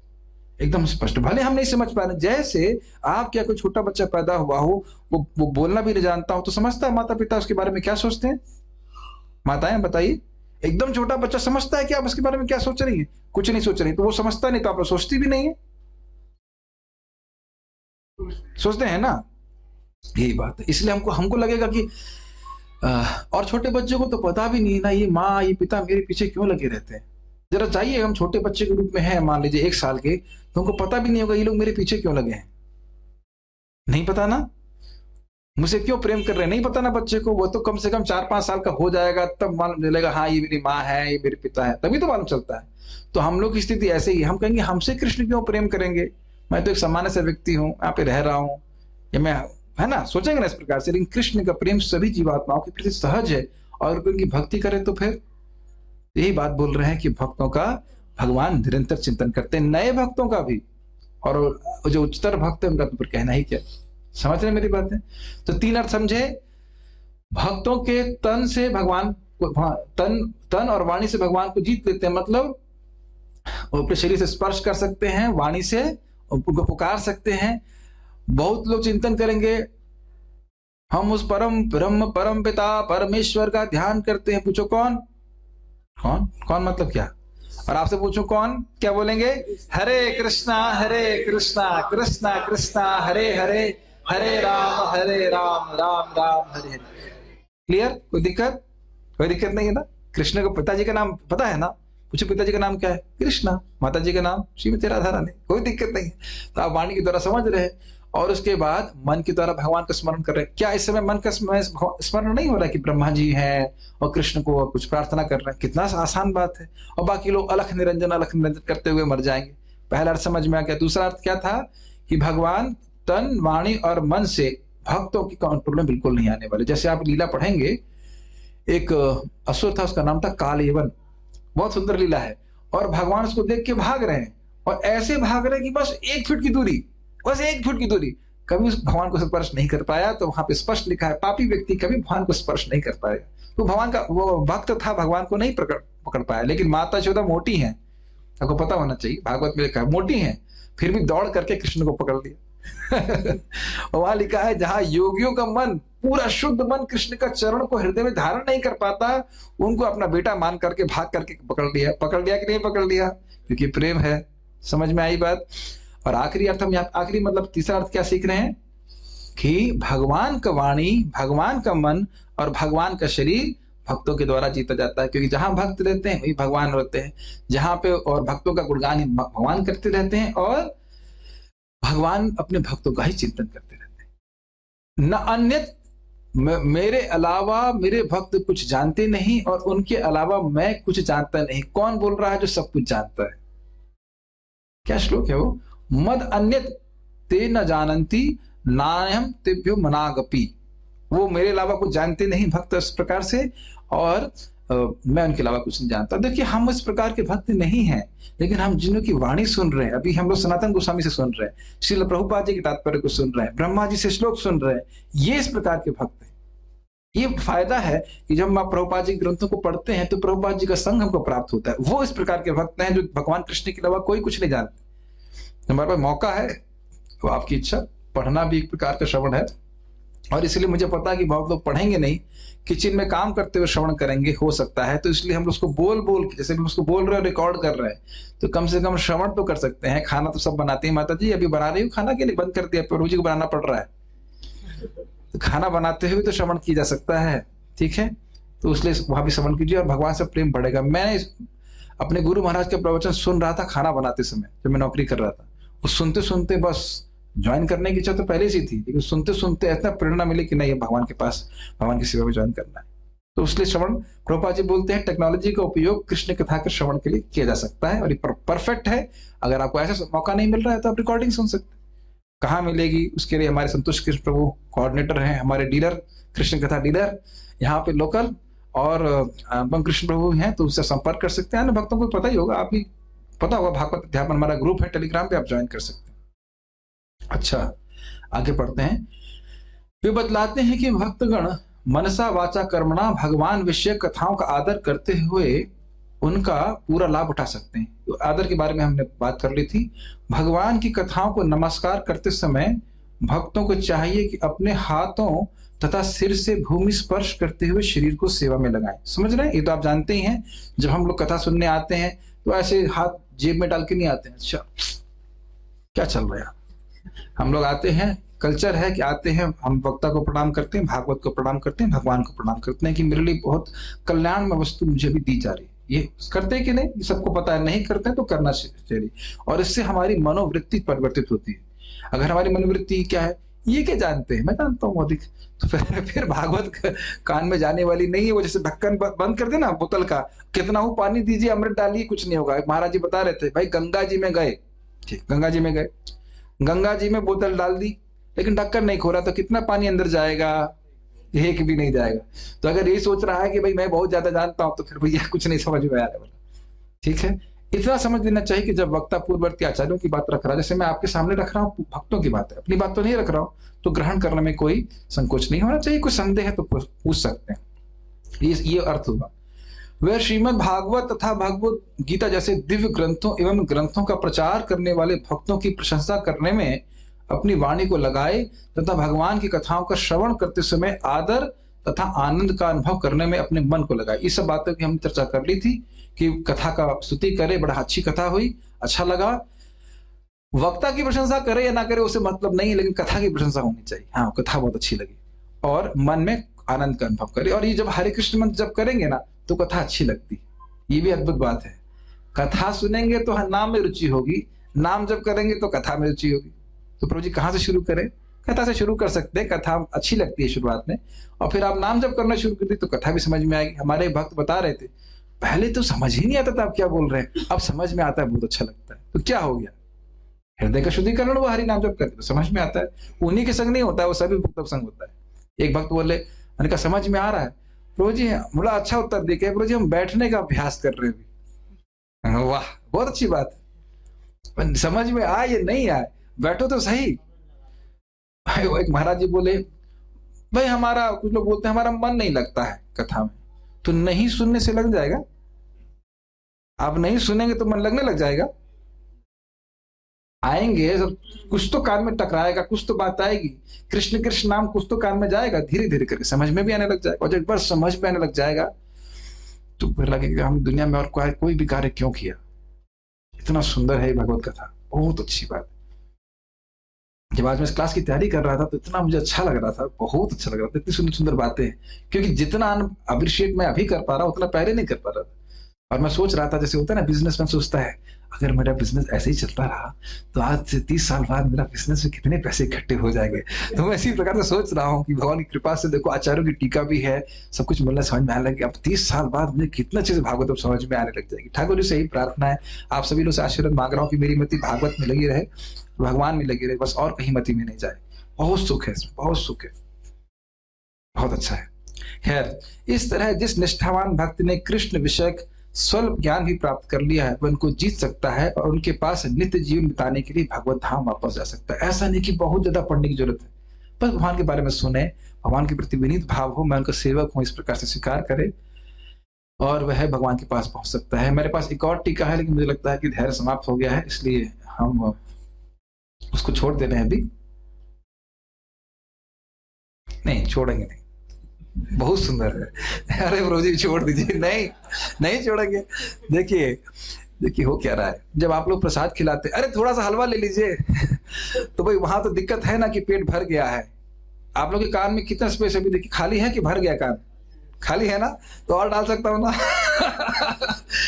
एकदम स्पष्ट। भले हम नहीं समझ पा रहे, जैसे आप क्या कोई छोटा बच्चा पैदा हुआ हो, वो बोलना भी नहीं जानता हो, तो समझता है माता पिता उसके बारे में क्या सोचते हैं? माताएं बताइए, एकदम छोटा बच्चा समझता है कि आप उसके बारे में क्या सोच रही है? कुछ नहीं सोच रही, तो वो समझता नहीं तो आप सोचती भी नहीं है। सोचते हैं ना, यही बात है। इसलिए हमको लगेगा कि और छोटे बच्चे को तो पता भी नहीं ना, ये माँ ये पिता मेरे पीछे क्यों लगे रहते हैं। जरा चाहिए, हम छोटे बच्चे के रूप में हैं, मान लीजिए 1 साल के, तो हमको पता भी नहीं होगा ये लोग मेरे पीछे क्यों लगे हैं। नहीं पता ना, मुझसे क्यों प्रेम कर रहे हैं, नहीं पता ना बच्चे को। वो तो कम से कम 4-5 साल का हो जाएगा तब मालूम चलेगा, हाँ ये मेरी माँ है, ये मेरे पिता है, तभी तो मालूम चलता है। तो हम लोग की स्थिति ऐसे ही, हम कहेंगे हमसे कृष्ण क्यों प्रेम करेंगे, मैं तो एक सामान्य सा व्यक्ति हूँ, यहाँ पे रह रहा हूँ, या मैं, है ना, सोचेंगे ना इस प्रकार से। लेकिन कृष्ण का प्रेम सभी जीवात्माओं के प्रति सहज है, और उनकी भक्ति करें तो फिर यही बात बोल रहे हैं कि भक्तों का भगवान निरंतर चिंतन करते हैं, नए भक्तों का भी, और जो उच्चतर भक्त है उनका तो फिर कहना ही क्या। समझ रहे मेरी बातें? तो 3 अर्थ समझे। भक्तों के तन से भगवान को, तन और वाणी से भगवान को जीत लेते हैं, मतलब वो अपने शरीर से स्पर्श कर सकते हैं, वाणी से उनको पुकार सकते हैं। बहुत लोग चिंतन करेंगे, हम उस परम ब्रह्म परम पिता परमेश्वर का ध्यान करते हैं। पूछो कौन कौन कौन, मतलब क्या? और आपसे पूछो कौन, क्या बोलेंगे? हरे कृष्णा कृष्णा कृष्णा कृष्णा हरे हरे, हरे राम राम राम हरे हरे। क्लियर? कोई दिक्कत? कोई दिक्कत नहीं है ना? कृष्ण को पिताजी का नाम पता है ना? पूछो पिताजी का नाम क्या है? कृष्णा। माता जी का नाम श्रीमती राधा रानी। कोई दिक्कत नहीं है। तो आप वाणी के द्वारा समझ रहे हैं और उसके बाद मन के द्वारा भगवान का स्मरण कर रहे हैं। क्या इस समय मन का स्मरण नहीं हो रहा है कि ब्रह्मा जी हैं और कृष्ण को कुछ प्रार्थना कर रहे हैं? कितना आसान बात है। और बाकी लोग अलख निरंजन करते हुए मर जाएंगे। पहला अर्थ समझ में आ गया। दूसरा अर्थ क्या था कि भगवान तन वाणी और मन से भक्तों की कंट्रोल में बिल्कुल नहीं आने वाले। जैसे आप लीला पढ़ेंगे, एक असुर था, उसका नाम था कालयवन। बहुत सुंदर लीला है। और भगवान उसको देख के भाग रहे हैं और ऐसे भाग रहे हैं कि बस 1 फुट की दूरी, बस 1 फुट की दूरी। कभी उस भगवान को स्पर्श नहीं कर पाया। तो वहां पे स्पष्ट लिखा है, पापी व्यक्ति कभी भगवान को स्पर्श नहीं कर पाएगा। तो भगवान का वो भक्त था, भगवान को नहीं पकड़ पाया। लेकिन माता यशोदा मोटी है, आपको पता होना चाहिए, भागवत में लिखा है मोटी है, फिर भी दौड़ करके कृष्ण को पकड़ लिया। वहां लिखा है, जहां योगियों का मन, पूरा शुद्ध मन कृष्ण का चरण को हृदय में धारण नहीं कर पाता, उनको अपना बेटा मान करके भाग करके पकड़ लिया। पकड़ लिया कि नहीं पकड़ लिया? क्योंकि प्रेम है। समझ में आई बात? और आखिरी अर्थ हम यहाँ, आखिरी मतलब तीसरा अर्थ क्या सीख रहे हैं कि भगवान का वाणी, भगवान का मन और भगवान का शरीर भक्तों के द्वारा जीता जाता है। क्योंकि जहां भक्त रहते हैं वही भगवान रहते हैं। जहां पे और भक्तों का गुणगान ही भगवान करते रहते हैं और भगवान अपने भक्तों का ही चिंतन करते रहते हैं। न अन्य मेरे अलावा मेरे भक्त कुछ जानते नहीं और उनके अलावा मैं कुछ जानता नहीं। कौन बोल रहा है जो सब कुछ जानता है? क्या श्लोक है वो? मद अन्य ते न जानंती नायम तेभ्यो मनागपि। वो मेरे अलावा कुछ जानते नहीं भक्त इस प्रकार से, और मैं उनके अलावा कुछ नहीं जानता। देखिए, हम इस प्रकार के भक्त नहीं हैं, लेकिन हम जिन्हों की वाणी सुन रहे हैं, अभी हम लोग सनातन गोस्वामी से सुन रहे हैं, श्रील प्रभुपाद जी के तात्पर्य को सुन रहे हैं, ब्रह्मा जी से श्लोक सुन रहे हैं, ये इस प्रकार के भक्त हैं। ये फायदा है कि जब हम प्रभुपाद जी ग्रंथों को पढ़ते हैं तो प्रभुपाद जी का संग हमको प्राप्त होता है। वो इस प्रकार के भक्त हैं जो भगवान कृष्ण के अलावा कोई कुछ नहीं जानते। हमारे पास मौका है, तो आपकी इच्छा, पढ़ना भी एक प्रकार का श्रवण है। और इसलिए मुझे पता है कि बहुत लोग पढ़ेंगे नहीं, किचन में काम करते हुए श्रवण करेंगे, हो सकता है। तो इसलिए हम उसको बोल बोल के, जैसे हम उसको बोल रहे हैं, रिकॉर्ड कर रहे हैं, तो कम से कम श्रवण तो कर सकते हैं। खाना तो सब बनाते हैं, माता जी अभी बना रही हूँ खाना के लिए, बंद कर दिया, प्रभु जी को बनाना पड़ रहा है। तो खाना बनाते हुए तो श्रवण किया जा सकता है, ठीक है? तो इसलिए वहां भी श्रवण कीजिए और भगवान से प्रेम बढ़ेगा। मैंने अपने गुरु महाराज के प्रवचन सुन रहा था खाना बनाते समय, जब मैं नौकरी कर रहा था। वो सुनते सुनते बस ज्वाइन करने की इच्छा तो पहले से थी, लेकिन सुनते सुनते इतना प्रेरणा मिली कि नहीं, भगवान के पास, भगवान की सेवा में ज्वाइन करना है। तो इसलिए श्रवण, प्रभुपाद जी बोलते हैं, टेक्नोलॉजी का उपयोग कृष्ण कथा के श्रवण के लिए किया जा सकता है और ये परफेक्ट है। अगर आपको ऐसा मौका नहीं मिल रहा है तो आप रिकॉर्डिंग सुन सकते हैं। कहाँ मिलेगी? उसके लिए हमारे संतोष कृष्ण प्रभु कोऑर्डिनेटर हैं, हमारे डीलर, कृष्ण कथा डीलर यहाँ पे लोकल, और कृष्ण प्रभु हैं, तो उससे संपर्क कर सकते हैं। भक्तों को पता ही होगा, आप भी पता होगा, भागवत अध्यापन हमारा ग्रुप है टेलीग्राम पे, आप ज्वाइन कर सकते हैं। अच्छा, आगे पढ़ते हैं। वे बतलाते हैं कि भक्तगण मनसा वाचा कर्मणा भगवान विषय कथाओं का आदर करते हुए उनका पूरा लाभ उठा सकते हैं। तो आदर के बारे में हमने बात कर ली थी। भगवान की कथाओं को नमस्कार करते समय भक्तों को चाहिए कि अपने हाथों तथा सिर से भूमि स्पर्श करते हुए शरीर को सेवा में लगाएं। समझ रहे हैं? ये तो आप जानते ही हैं, जब हम लोग कथा सुनने आते हैं तो ऐसे हाथ जेब में डाल के नहीं आते हैं। अच्छा, क्या चल रहा है? हम लोग आते हैं, कल्चर है कि आते हैं, हम वक्ता को प्रणाम करते हैं, भागवत को प्रणाम करते हैं, भगवान को प्रणाम करते हैं कि मेरे लिए बहुत कल्याण में वस्तु मुझे भी दी जा रही है। ये करते हैं कि नहीं, ये सबको पता है। नहीं करते हैं तो करना चाहिए, और इससे हमारी मनोवृत्ति परिवर्तित होती है। अगर हमारी मनोवृत्ति क्या है, ये क्या जानते हैं, मैं जानता हूँ अधिक, तो फिर भागवत कान में जाने वाली नहीं है। वो जैसे ढक्कन बंद कर दे ना बोतल का, कितना हो पानी दीजिए, अमृत डालिए, कुछ नहीं होगा। महाराज जी बता रहे थे, भाई गंगा जी में गए, ठीक, गंगा जी में गए, गंगा जी में बोतल डाल दी, लेकिन ढक्कन नहीं खोला, तो कितना पानी अंदर जाएगा? एक भी नहीं जाएगा। तो अगर ये सोच रहा है कि भाई मैं बहुत ज्यादा जानता हूं, तो फिर भैया कुछ नहीं समझ में आ रहा है। ठीक है, इतना समझ लेना चाहिए कि जब वक्ता पूर्ववर्ती आचार्यों की बात रख रहा है, जैसे मैं आपके सामने रख रहा हूँ, भक्तों की बात है, अपनी बात तो नहीं रख रहा हूँ, तो ग्रहण करने में कोई संकोच नहीं होना चाहिए। कोई संदेह है तो पूछ सकते हैं। ये अर्थ हुआ। वह श्रीमद् भागवत तथा भगवत गीता जैसे दिव्य ग्रंथों एवं ग्रंथों का प्रचार करने वाले भक्तों की प्रशंसा करने में अपनी वाणी को लगाए तथा भगवान की कथाओं का श्रवण करते समय आदर तथा आनंद का अनुभव करने में अपने मन को लगाए। इस सब बातों की हमने चर्चा कर ली थी कि कथा का स्तुति करे, बड़ा अच्छी कथा हुई, अच्छा लगा। वक्ता की प्रशंसा करे या ना करे उससे मतलब नहीं, लेकिन कथा की प्रशंसा होनी चाहिए। हाँ, कथा बहुत अच्छी लगी और मन में आनंद का अनुभव करे। और ये जब हरे कृष्ण मंत्र जब करेंगे ना तो कथा अच्छी लगती है। ये भी अद्भुत बात है। कथा सुनेंगे तो नाम में रुचि होगी, नाम जब करेंगे तो कथा में रुचि होगी। तो प्रभु जी कहाँ से शुरू करें? कथा से शुरू कर सकते हैं। कथा अच्छी लगती है शुरुआत में, और फिर आप नाम जब करना शुरू कर दी तो कथा भी समझ में आएगी। हमारे भक्त बता रहे थे पहले तो समझ ही नहीं आता था आप क्या बोल रहे हैं, अब समझ में आता है, बहुत अच्छा लगता है। तो क्या हो गया? हृदय का शुद्धिकरण वो हरि नाम जब करते तो समझ में आता है। उन्हीं के संग नहीं होता है, वो सभी भक्तों के संग होता है। एक भक्त बोले, मैंने कहा समझ में आ रहा है प्रभु जी? बोला अच्छा उत्तर देखे प्रभु जी, हम बैठने का अभ्यास कर रहे हैं। वाह, बहुत अच्छी बात है। समझ में आए या नहीं आए, बैठो तो सही। एक महाराज जी बोले, भाई हमारा, कुछ लोग बोलते हैं हमारा मन नहीं लगता है कथा में। तो नहीं सुनने से लग जाएगा? आप नहीं सुनेंगे तो मन लगने लग जाएगा? आएंगे सब, कुछ तो कान में टकराएगा, कुछ तो बात आएगी, कृष्ण कृष्ण नाम कुछ तो कान में जाएगा, धीरे धीरे करके समझ में भी आने लग जाएगा। और जब एक बार समझ में आने लग जाएगा तो फिर लगेगा हम दुनिया में और कोई भी कार्य क्यों किया। इतना सुंदर है भगवत कथा, बहुत अच्छी बात। जब आज मैं इस क्लास की तैयारी कर रहा था तो इतना मुझे अच्छा लग रहा था, बहुत अच्छा लग रहा था। इतनी सुंदर सुंदर बातें, क्योंकि जितना अप्रिशिएट मैं अभी कर पा रहा हूँ उतना पहले नहीं कर पा रहा था। और मैं सोच रहा था, जैसे होता है ना बिजनेसमैन सोचता है अगर मेरा बिजनेस ऐसे ही चलता रहा तो आज से 30 साल बाद मेरा बिजनेस में कितने पैसे इकट्ठे हो जाएंगे। तो मैं इसी प्रकार से सोच रहा हूँ कि भगवान की कृपा से देखो आचार्यों की टीका भी है, सब कुछ मिलना समझ में आने लगे। अब 30 साल बाद मुझे कितना अच्छे से भागवत समझ में आने लग जाएगी। ठाकुर जी से यही प्रार्थना है, आप सभी लोग से आशीर्वाद मांग रहा हूँ कि मेरी मति भागवत में लगी रहे, भगवान में लगी रहे, बस और कहीं मति में नहीं जाए। बहुत सुख है इसमें, बहुत सुख है, बहुत अच्छा है। खैर, इस तरह जिस निष्ठावान भक्त ने कृष्ण विषयक स्वल्प ज्ञान भी प्राप्त कर लिया है वह उनको जीत सकता है और उनके पास नित्य जीवन बिताने के लिए भगवत धाम वापस जा सकता है। ऐसा नहीं कि बहुत ज्यादा पढ़ने की जरूरत है, बस भगवान के बारे में सुने, भगवान के प्रति विनीत भाव हो, मैं उनका सेवक हूं इस प्रकार से स्वीकार करे और वह भगवान के पास पहुंच सकता है। मेरे पास एक और टीका है, लेकिन मुझे लगता है कि धैर्य समाप्त हो गया है, इसलिए हम उसको छोड़ दे रहे हैं। अभी नहीं छोड़ेंगे, नहीं, बहुत सुंदर है। अरे प्रभु जी छोड़ दीजिए, नहीं नहीं छोड़ेंगे। देखिए देखिए हो क्या रहा है, जब आप लोग प्रसाद खिलाते, अरे थोड़ा सा हलवा ले लीजिए तो भाई वहां तो दिक्कत है ना कि पेट भर गया है। आप लोग के कान में कितना स्पेस अभी देखिए, खाली है कि भर गया कान? खाली है ना, तो और डाल सकता हूं ना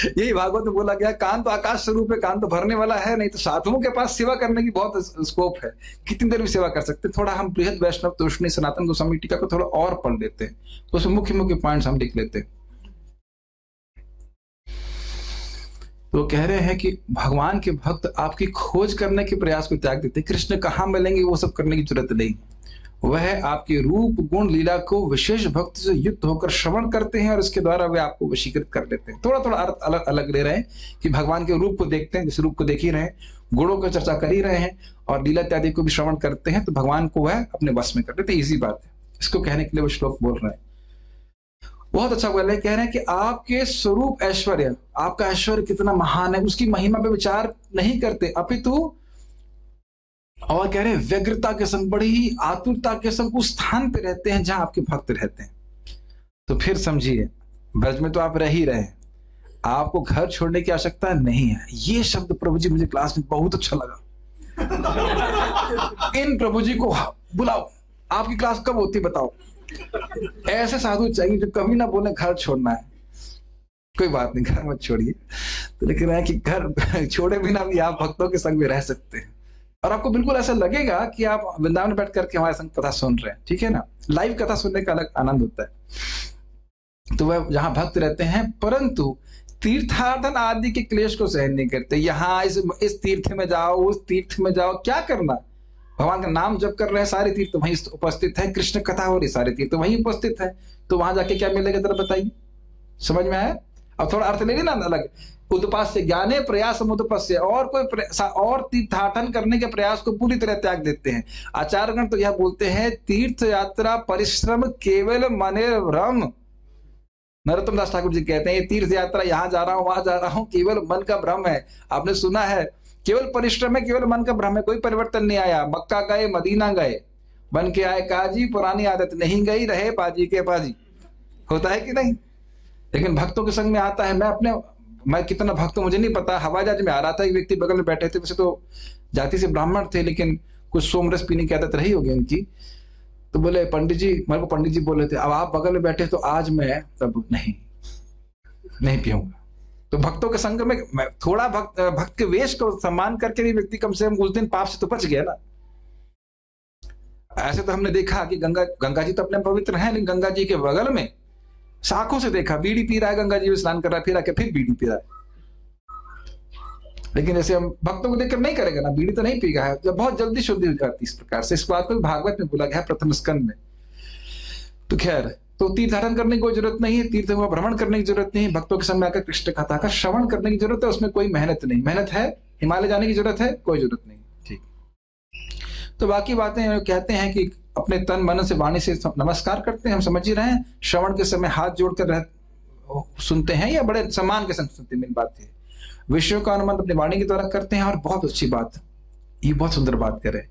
यही भागवत में बोला गया, कान तो आकाश स्वरूप है, कान तो भरने वाला है नहीं। तो साधुओं के पास सेवा करने की बहुत स्कोप है, कितनी देर भी सेवा कर सकते। थोड़ा हम बृहद वैष्णव तोषणी सनातन गोस्वामी टीका को थोड़ा और पढ़ लेते हैं, तो उसमें मुख्य मुख्य पॉइंट्स हम लिख लेते हैं। तो कह रहे हैं कि भगवान के भक्त आपकी खोज करने के प्रयास को त्याग देते, कृष्ण कहाँ मिलेंगे वो सब करने की जरूरत नहीं। वह आपके रूप गुण लीला को विशेष भक्ति से युक्त होकर श्रवण करते हैं और इसके द्वारा वे आपको वशीकृत कर लेते हैं। थोड़ा थोड़ा अर्थ अलग अलग ले रहे हैं कि भगवान के रूप को देखते हैं, जिस रूप को देख ही रहे हैं, गुणों की चर्चा कर ही रहे हैं और लीला इत्यादि को भी श्रवण करते हैं, तो भगवान को वह अपने वश में कर लेते हैं। इजी बात है, इसको कहने के लिए वो श्लोक बोल रहे हैं। बहुत अच्छा बोल रहे हैं, कह रहे हैं कि आपके स्वरूप ऐश्वर्य, आपका ऐश्वर्य कितना महान है, उसकी महिमा पे विचार नहीं करते, अपितु और कह रहे हैं व्यग्रता के संग, बड़ी ही आतुरता के संग उस स्थान पे रहते हैं जहां आपके भक्त रहते हैं। तो फिर समझिए, ब्रज में तो आप रह ही रहे हैं, आपको घर छोड़ने की आवश्यकता नहीं है। ये शब्द प्रभु जी मुझे क्लास में बहुत अच्छा लगा इन प्रभु जी को बुलाओ, आपकी क्लास कब होती बताओ। ऐसे साधु चाहिए जो कभी ना बोले घर छोड़ना है। कोई बात नहीं, घर मत छोड़िए, तो लेकिन है कि घर छोड़े बिना भी आप भक्तों के संग में रह सकते हैं और आपको बिल्कुल ऐसा लगेगा कि आप वृंदावन में बैठ करके हमारे संग कथा सुन रहे हैं। ठीक है ना, लाइव कथा सुनने का अलग आनंद होता है। तो वह जहां भक्त रहते हैं, परंतु तीर्थाटन आदि के क्लेश को सहन नहीं करते। यहाँ इस तीर्थ में जाओ, उस तीर्थ में जाओ, क्या करना? भगवान का नाम जप कर रहे हैं, सारे तीर्थ वहीं उपस्थित है, कृष्ण कथा हो रही, सारे तीर्थ वहीं उपस्थित है, तो वहां जाके क्या मिलेगा जरा बताइए, समझ में आया? अब थोड़ा अर्थ ले लेना अलग, उदपास्य ज्ञाने प्रयास समुदपस्य, और कोई और तीर्थाटन करने के प्रयास को पूरी तरह त्याग देते हैं। आचार्यगण तो यह बोलते हैं, तीर्थ यात्रा परिश्रम केवल मने भ्रम। नरोत्तम दास ठाकुर जी कहते हैं, ये तीर्थ यात्रा यहाँ जा रहा हूँ वहां जा रहा हूँ, केवल मन का भ्रम है। आपने सुना है, केवल परिश्रम है, केवल मन का भ्रम है, कोई परिवर्तन नहीं आया। मक्का गए, मदीना गए, बन के आए काजी, पुरानी आदत नहीं गई, रहे पाजी के पाजी। होता है कि नहीं? लेकिन भक्तों के संग में आता है, मैं अपने मैं कितना भक्त हूं मुझे नहीं पता। हवाई जहाज में आ रहा था, एक व्यक्ति बगल में बैठे थे, वैसे तो जाति से ब्राह्मण थे, लेकिन कुछ सोमरस पीने की आदत रही होगी उनकी। तो बोले पंडित जी, मेरे को पंडित जी बोले थे, अब आप बगल में बैठे तो आज मैं तब नहीं पीऊंगा। तो भक्तों के संग में मैं थोड़ा भक्त के वेश को सम्मान करके भी व्यक्ति कम से कम उस दिन पाप से तो बच गया ना। ऐसे तो हमने देखा कि गंगा जी तो अपने पवित्र हैं, लेकिन गंगा जी के बगल में शाखों से देखा बीड़ी पी रहा है, गंगा जी में स्नान कर रहा है, फिर आके फिर बीड़ी पी रहा है। लेकिन जैसे हम भक्तों को देखकर नहीं करेगा ना, बीड़ी तो नहीं पीगा है, जब बहुत जल्दी शुद्धि हो जाती है इस प्रकार से। इस बात को भागवत में बोला गया है प्रथम स्कंद में। तो खैर, तो तीर्थ धारण करने की कोई जरूरत नहीं है, तीर्थों का भ्रमण करने की जरूरत नहीं है, भक्तों के समय आकर कृष्ण कथा का श्रवण करने की जरूरत है, उसमें कोई मेहनत नहीं। मेहनत है हिमालय जाने की जरूरत है, कोई जरूरत नहीं। ठीक, तो बाकी बातें कहते हैं कि अपने तन मन से वाणी से नमस्कार करते हैं, हम समझ ही रहे हैं। श्रवण के समय हाथ जोड़कर सुनते हैं या बड़े सम्मान के संग सुनते हैं, मेन बात है। विषयों का अनुमान अपनी वाणी के द्वारा करते हैं। और बहुत अच्छी बात, ये बहुत सुंदर बात कह रहे हैं,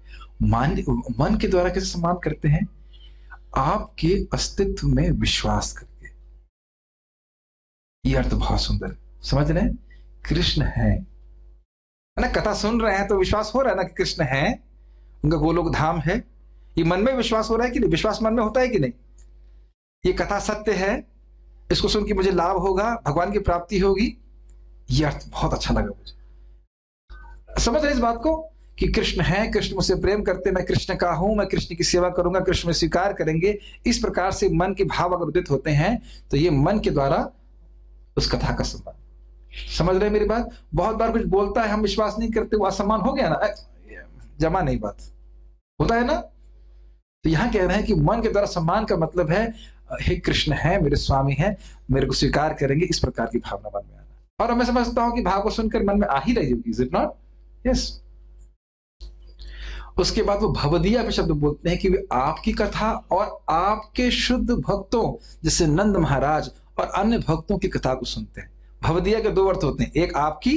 मन के द्वारा कैसे सम्मान करते हैं? आपके अस्तित्व में विश्वास करके। ये अर्थ बहुत सुंदर, समझ रहे हैं? कृष्ण है ना, कथा सुन रहे हैं तो विश्वास हो रहा है ना कि कृष्ण है, उनका गोलोक धाम है। ये मन में विश्वास हो रहा है कि नहीं? विश्वास मन में होता है कि नहीं? ये कथा सत्य है, इसको सुन के मुझे लाभ होगा, भगवान की प्राप्ति होगी। ये अर्थ बहुत अच्छा लगा मुझे। समझ रहे इस बात को कि कृष्ण है, कृष्ण मुझसे प्रेम करते, मैं कृष्ण का हूं, मैं कृष्ण की सेवा करूंगा, कृष्ण में स्वीकार करेंगे। इस प्रकार से मन के भाव अगर उदित होते हैं तो ये मन के द्वारा उस कथा का सम्मान। समझ रहे मेरी बात? बहुत बार कुछ बोलता है, हम विश्वास नहीं करते, वो असम्मान हो गया ना, जमा नहीं बात होता है ना। तो यहां कह रहे हैं कि मन के द्वारा सम्मान का मतलब है, हे कृष्ण है, मेरे स्वामी है, मेरे को स्वीकार करेंगे, इस प्रकार की भावना मन में आना। और मैं समझता हूं कि भाव को सुनकर मन में आ ही रही होगी, इज इट नॉट? यस। उसके बाद वो भवदिया पे शब्द बोलते हैं कि वे आपकी कथा और आपके शुद्ध भक्तों जैसे नंद महाराज और अन्य भक्तों की कथा को सुनते हैं। भवदिया के दो अर्थ होते हैं, एक आपकी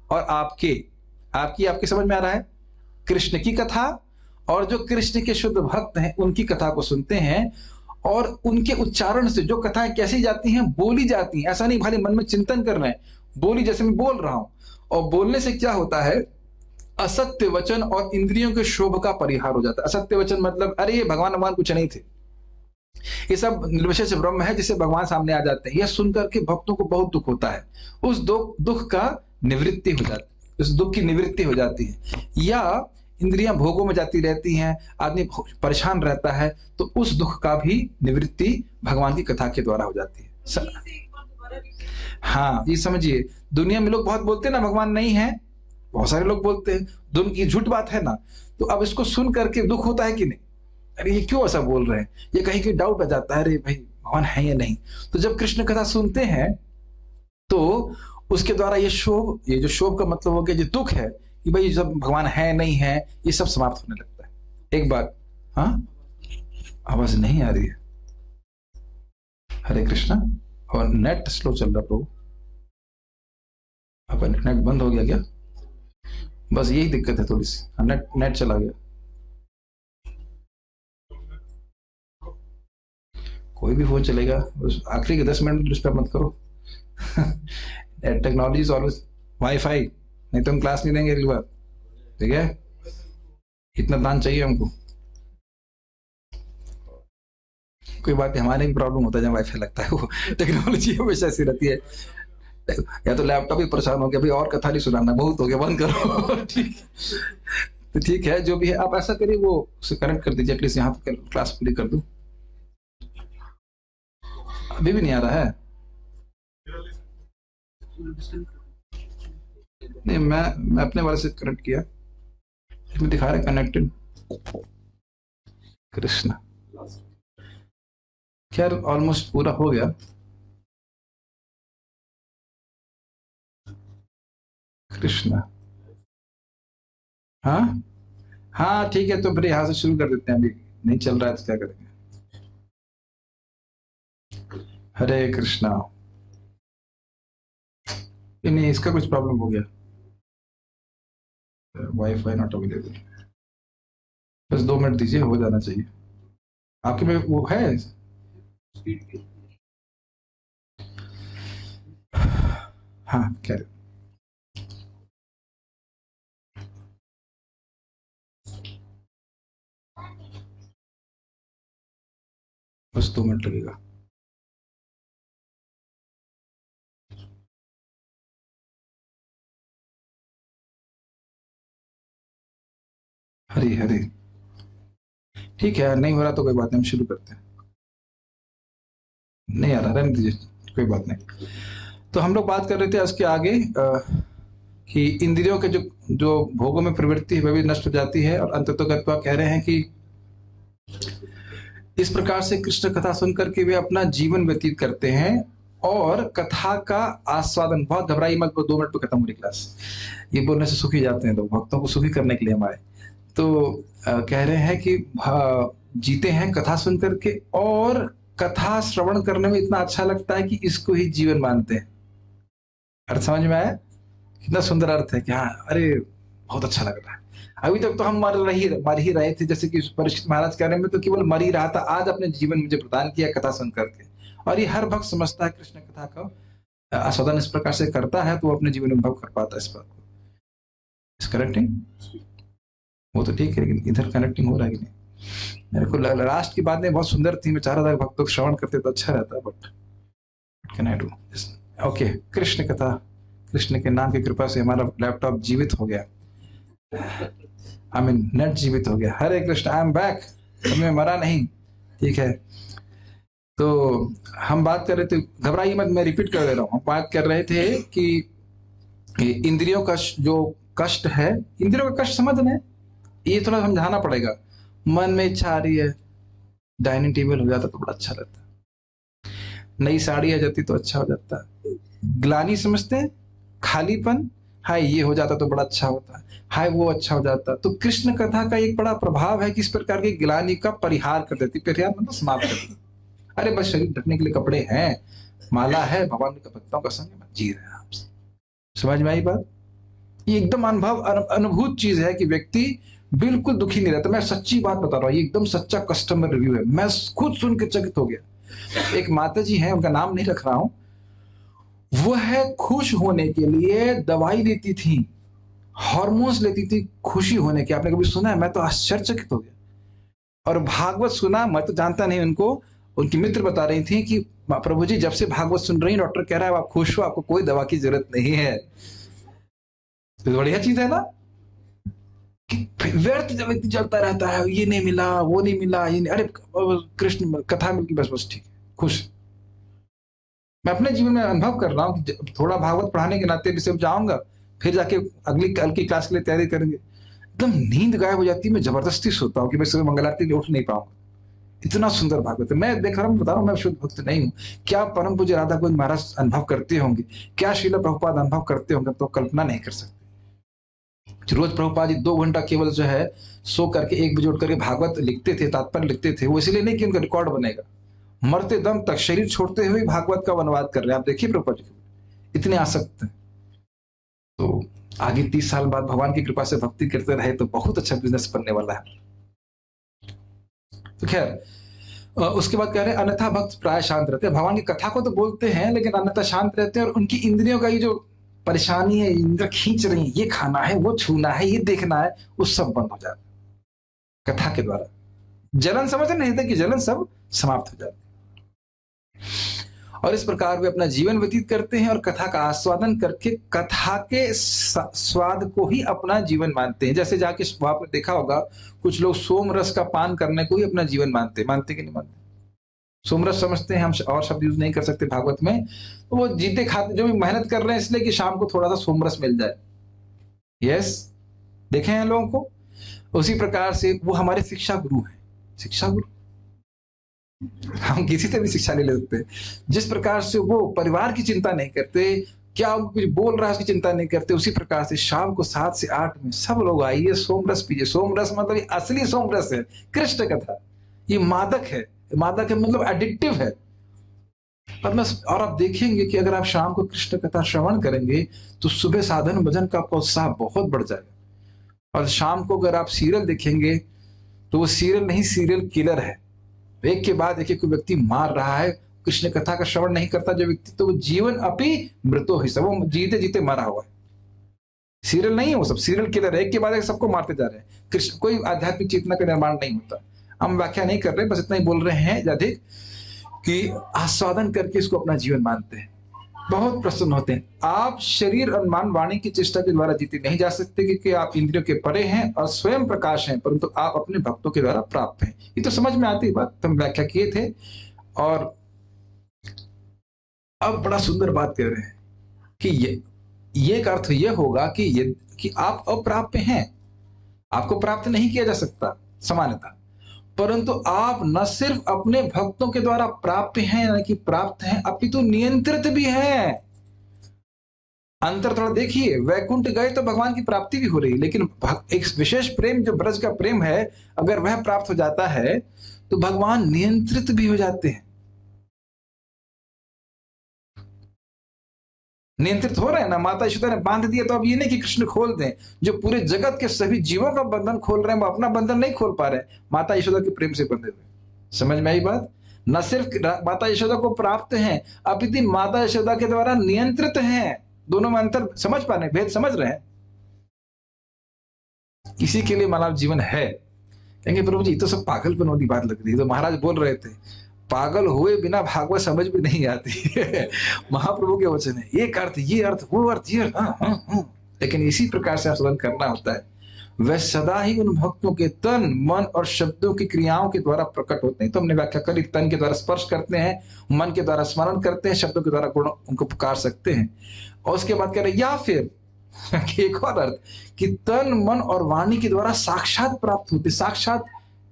और आपके। आपकी समझ में आ रहा है? कृष्ण की कथा, और जो कृष्ण के शुद्ध भक्त हैं उनकी कथा को सुनते हैं। और उनके उच्चारण से जो कथाएं कैसी जाती हैं, बोली जाती हैं। ऐसा नहीं खाली मन में चिंतन कर रहे हैं, बोली जैसे मैं बोल रहा हूं। और बोलने से क्या होता है, असत्य वचन और इंद्रियों के शोभ का परिहार हो जाता है। असत्य वचन मतलब अरे ये भगवान कुछ नहीं थे, ये सब निर्विशेष ब्रह्म है, जिससे भगवान सामने आ जाते हैं। यह सुनकर के भक्तों को बहुत दुख होता है, उस दुख का निवृत्ति हो जाती है, उस दुख की निवृत्ति हो जाती है। या इंद्रियां भोगों में जाती रहती हैं, आदमी परेशान रहता है, तो उस दुख का भी निवृत्ति भगवान की कथा के द्वारा हो जाती है। हाँ, ये समझिए, दुनिया में लोग बहुत बोलते हैं ना भगवान नहीं है, बहुत सारे लोग बोलते हैं, दुनिया की झूठ बात है ना। तो अब इसको सुन करके दुख होता है कि नहीं, अरे ये क्यों ऐसा बोल रहे हैं, ये कहीं की डाउट आ जाता है, अरे भाई भगवान है या नहीं। तो जब कृष्ण कथा सुनते हैं तो उसके द्वारा ये जो शोभ का मतलब हो गया, जो दुख है कि भाई जब भगवान है नहीं है, ये सब समाप्त होने लगता है। एक बात, हाँ आवाज नहीं आ रही है, हरे कृष्णा। और नेट स्लो चल रहा प्रभु, अब नेट बंद हो गया क्या? बस यही दिक्कत है थोड़ी सी, नेट चला गया। कोई भी फोन चलेगा, बस आखिरी के 10 मिनट डिस्टर्ब मत करो। टेक्नोलॉजी इज ऑलवेज वाईफाई, नहीं तो हम क्लास नहीं देंगे अगली बार, ठीक है? इतना दान चाहिए हमको। कोई बात नहीं, हमारे भी प्रॉब्लम होता है जब वाईफाई लगता है, वो टेक्नोलॉजी हमेशा ऐसी रहती है। या तो लैपटॉप भी परेशान हो गया, भाई और कथा नहीं सुनाना, बहुत हो गया, बंद करो। ठीक, तो ठीक है, जो भी है आप ऐसा करिए, वो उसे कनेक्ट कर दीजिए, एटलीस्ट यहाँ तक क्लास पूरी कर दूं। अभी भी नहीं आ रहा है? नहीं, मैं अपने वाले से कनेक्ट किया, इसमें दिखा रहा है कनेक्टेड। कृष्ण, खैर ऑलमोस्ट पूरा हो गया। कृष्ण, हाँ हाँ ठीक है, तो फिर यहाँ से शुरू कर देते हैं। अभी नहीं चल रहा है तो क्या करेंगे। हरे कृष्णा। नहीं, इसका कुछ प्रॉब्लम हो गया, वाईफाई नॉट अवेलेबल। बस 2 मिनट दीजिए, हो जाना चाहिए। आपके में वो है? हाँ कह रहे। बस 2 मिनट लगेगा। हरी हरी। ठीक है, नहीं हो रहा तो कोई बात नहीं, हम शुरू करते हैं। नहीं आ रहा, रहने दीजिए, कोई बात नहीं। तो हम लोग बात कर रहे थे इसके आगे कि इंद्रियों के जो जो भोगों में प्रवृत्ति है वह भी नष्ट हो जाती है, और अंततः कह रहे हैं कि इस प्रकार से कृष्ण कथा सुनकर के वे अपना जीवन व्यतीत करते हैं और कथा का आस्वादन। बहुत घबराई मत, 2 मिनट पे खत्म हो रही क्लास। ये बोलने से सुखी जाते हैं लोग, भक्तों को सुखी करने के लिए हमारे। तो कह रहे हैं कि जीते हैं कथा सुन करके, और कथा श्रवण करने में इतना अच्छा लगता है कि इसको ही जीवन मानते हैं। अर्थ समझ में आया? कितना सुंदर अर्थ है कि हाँ, अरे बहुत अच्छा लग रहा है। अभी तक तो हम मर ही रहे थे, जैसे कि परीक्षित महाराज कह रहे हैं, मैं तो केवल मर ही रहा था, आज अपने जीवन मुझे प्रदान किया कथा सुन करके। और ये हर भक्त समझता है कृष्ण कथा का आस्वादन इस प्रकार से करता है तो वो अपने जीवन में अनुभव कर पाता है इस बात को। इस कनेक्टिंग वो तो ठीक है, लेकिन इधर कनेक्टिंग हो रहा है कि नहीं? मेरे को लास्ट की बात नहीं बहुत सुंदर थी, मैं चाह रहा था भक्तों को श्रवण करते तो अच्छा रहता, but can I do? Okay, Krishna कथा। कृष्ण के नाम की कृपा से हमारा लैपटॉप जीवित हो गया, आई मीन नेट जीवित हो गया। हरे कृष्ण, आई एम बैक, मैं मरा नहीं। ठीक है, तो हम बात कर रहे थे, घबराइए मत, मैं रिपीट कर दे रहा हूँ। हम बात कर रहे थे कि इंद्रियों का जो कष्ट है, इंद्रियों का कष्ट समझना है, ये थोड़ा समझाना पड़ेगा। मन में इच्छा आ रही है, डाइनिंग टेबल हो जाता तो बड़ा अच्छा रहता, नई साड़ी आ जाती तो अच्छा हो जाता, ग्लानी समझते हैं, खालीपन, हाय ये हो जाता तो बड़ा अच्छा होता, हाय वो अच्छा हो जाता। तो कृष्ण कथा का एक बड़ा प्रभाव है कि इस प्रकार की ग्लानी का परिहार कर देती, परिहार मतलब समाप्त कर देती। अरे बस शरीर ढकने के लिए कपड़े हैं, माला है, भगवान के भक्तों का संग में जी रहे हैं आप। समझ में आई बात? ये एकदम अनुभूत चीज है कि व्यक्ति बिल्कुल दुखी नहीं रहता। मैं सच्ची बात बता रहा हूँ, ये एकदम सच्चा कस्टमर रिव्यू है, मैं खुद सुन के चकित हो गया। एक माता जी है, उनका नाम नहीं रख रहा हूं, वो है खुश होने के लिए दवाई लेती थी, हार्मोन्स लेती थी खुशी होने के। आपने कभी सुना है? मैं तो आश्चर्यचकित हो गया। और भागवत सुना, मैं तो जानता नहीं उनको, उनकी मित्र बता रही थी कि प्रभु जी जब से भागवत सुन रही, डॉक्टर कह रहा है आप खुश हो, आपको कोई दवा की जरूरत नहीं है। तो बढ़िया चीज है ना, कि व्यर्थ व्यक्ति चलता रहता है, ये नहीं मिला, वो नहीं मिला, ये नहीं, अरे कृष्ण कथा मिल गई, बस बस ठीक है, खुश। मैं अपने जीवन में अनुभव कर रहा हूँ कि थोड़ा भागवत पढ़ाने के नाते भी जाऊंगा, फिर जाके अगली कल की क्लास के लिए तैयारी करेंगे, एकदम नींद गायब हो जाती है, मैं जबरदस्ती सोता हूँ कि मैं सुबह मंगल आरती के लिए उठ नहीं पाऊंगा। इतना सुंदर भागवत है। मैं देख रहा हूँ, बता रहा हूँ, मैं शुद्ध भक्त नहीं हूँ। क्या परम पूज्य राधा गोविंद महाराज अनुभव करते होंगे, क्या श्रील प्रभुपाद अनुभव करते होंगे, तो कल्पना नहीं कर सकते। रोज प्रभुपाद जी 2 घंटा केवल जो है सो करके 1 बजे उठ करके भागवत लिखते थे, तात्पर्य लिखते थे। वो इसलिए नहीं कि उनका रिकॉर्ड बनेगा, मरते दम तक शरीर छोड़ते हुए भागवत का अनुवाद कर रहे हैं। आप देखिए प्रभुपाद जी इतने आसक्त हैं। तो आगे 30 साल बाद भगवान की कृपा से भक्ति करते रहे तो बहुत अच्छा बिजनेस बनने वाला है। तो खैर उसके बाद कह रहे हैं अन्यथा भक्त प्राय शांत रहते हैं। भगवान की कथा को तो बोलते हैं लेकिन अन्यथा शांत रहते हैं, और उनकी इंद्रियों का ये जो परेशानी है, इंद्र खींच रही है, ये खाना है, वो छूना है, ये देखना है, वो सब बंद हो जाता है कथा के द्वारा। जलन समझ नहीं था कि जलन सब समाप्त हो जाती है, और इस प्रकार वे अपना जीवन व्यतीत करते हैं और कथा का आस्वादन करके कथा के स्वाद को ही अपना जीवन मानते हैं। जैसे जाके आपने देखा होगा कुछ लोग सोम रस का पान करने को ही अपना जीवन मानते कि नहीं मानते? सोमरस समझते हैं हम, और शब्द यूज नहीं कर सकते भागवत में। तो वो जीते खाते जो भी मेहनत कर रहे हैं इसलिए कि शाम को थोड़ा सा सोमरस मिल जाए। यस, देखे हैं लोगों को। उसी प्रकार से वो हमारे शिक्षा गुरु हैं। शिक्षा गुरु, हम किसी से भी शिक्षा ले सकते हैं। जिस प्रकार से वो परिवार की चिंता नहीं करते, क्या वो कुछ बोल रहा है उसकी चिंता नहीं करते, उसी प्रकार से शाम को 7 से 8 में सब लोग आइए सोमरस पीजिए। सोमरस मतलब ये असली सोमरस है, कृष्ण कथा। ये मादक है, मादक है मतलब एडिक्टिव है। और आप देखेंगे कि अगर आप शाम को कृष्ण कथा श्रवण करेंगे तो सुबह साधन भजन का आपका उत्साह बहुत बढ़ जाएगा। और शाम को अगर आप सीरियल देखेंगे तो वो सीरियल नहीं, सीरियल किलर है। एक के बाद एक व्यक्ति मार रहा है, कृष्ण कथा का श्रवण नहीं करता जो व्यक्ति, तो वो जीवन अपी मृतो ही सब, वो जीते जीते मरा हुआ है। सीरियल नहीं है वो सब, सीरियल किलर है, एक के बाद एक सबको मारते जा रहे हैं। कृष्ण कोई आध्यात्मिक चेतना का निर्माण नहीं होता। हम व्याख्या नहीं कर रहे, बस इतना ही बोल रहे हैं अधिक कि आस्वादन करके इसको अपना जीवन मानते हैं, बहुत प्रसन्न होते हैं। आप शरीर और मन वाणी की चेष्टा के द्वारा जीते नहीं जा सकते, क्योंकि आप इंद्रियों के परे हैं और स्वयं प्रकाश हैं, परंतु आप अपने भक्तों के द्वारा प्राप्त हैं। ये तो समझ में आती बात, हम व्याख्या किए थे। और अब बड़ा सुंदर बात कह रहे हैं कि ये का अर्थ ये होगा कि आप अप्राप्य हैं, आपको प्राप्त नहीं किया जा सकता सामान्यतः, परंतु आप न सिर्फ अपने भक्तों के द्वारा प्राप्य हैं, यानी कि प्राप्त हैं, अपितु नियंत्रित भी हैं। अंतर थोड़ा देखिए, वैकुंठ गए तो भगवान की प्राप्ति भी हो रही, लेकिन एक विशेष प्रेम जो ब्रज का प्रेम है, अगर वह प्राप्त हो जाता है तो भगवान नियंत्रित भी हो जाते हैं। नियंत्रित हो रहे हैं ना, माता यशोदा ने बांध दिया, तो अब ये नहीं कि कृष्ण खोल दें। जो पूरे जगत के सभी जीवों का बंधन खोल रहे हैं, वो अपना बंधन नहीं खोल पा रहे, माता यशोदा के प्रेम से बंधे हुए। समझ में आई बात? न सिर्फ माता यशोदा को प्राप्त हैं, अपितु माता यशोदा के द्वारा नियंत्रित हैं। दोनों में अंतर समझ पा रहे, भेद समझ रहे हैं? किसी के लिए मानव जीवन है, कहेंगे प्रभु जी तो सब पागलपन वाली बात लग रही है। तो महाराज बोल रहे थे, पागल हुए बिना भागवत समझ भी नहीं आती। महाप्रभु के वचन है, एक अर्थ ये अर्थ वो अर्थ ये, लेकिन इसी प्रकार से आस्वादन करना होता है। वह सदा ही उन भक्तों के तन मन और शब्दों की क्रियाओं के द्वारा प्रकट होते हैं। तो हमने व्याख्या करी, तन के द्वारा स्पर्श करते हैं, मन के द्वारा स्मरण करते हैं, शब्दों के द्वारा गुण उनको पुकार सकते हैं। और उसके बाद कह रहे या फिर एक और अर्थ कि तन मन और वाणी के द्वारा साक्षात प्राप्त होते, साक्षात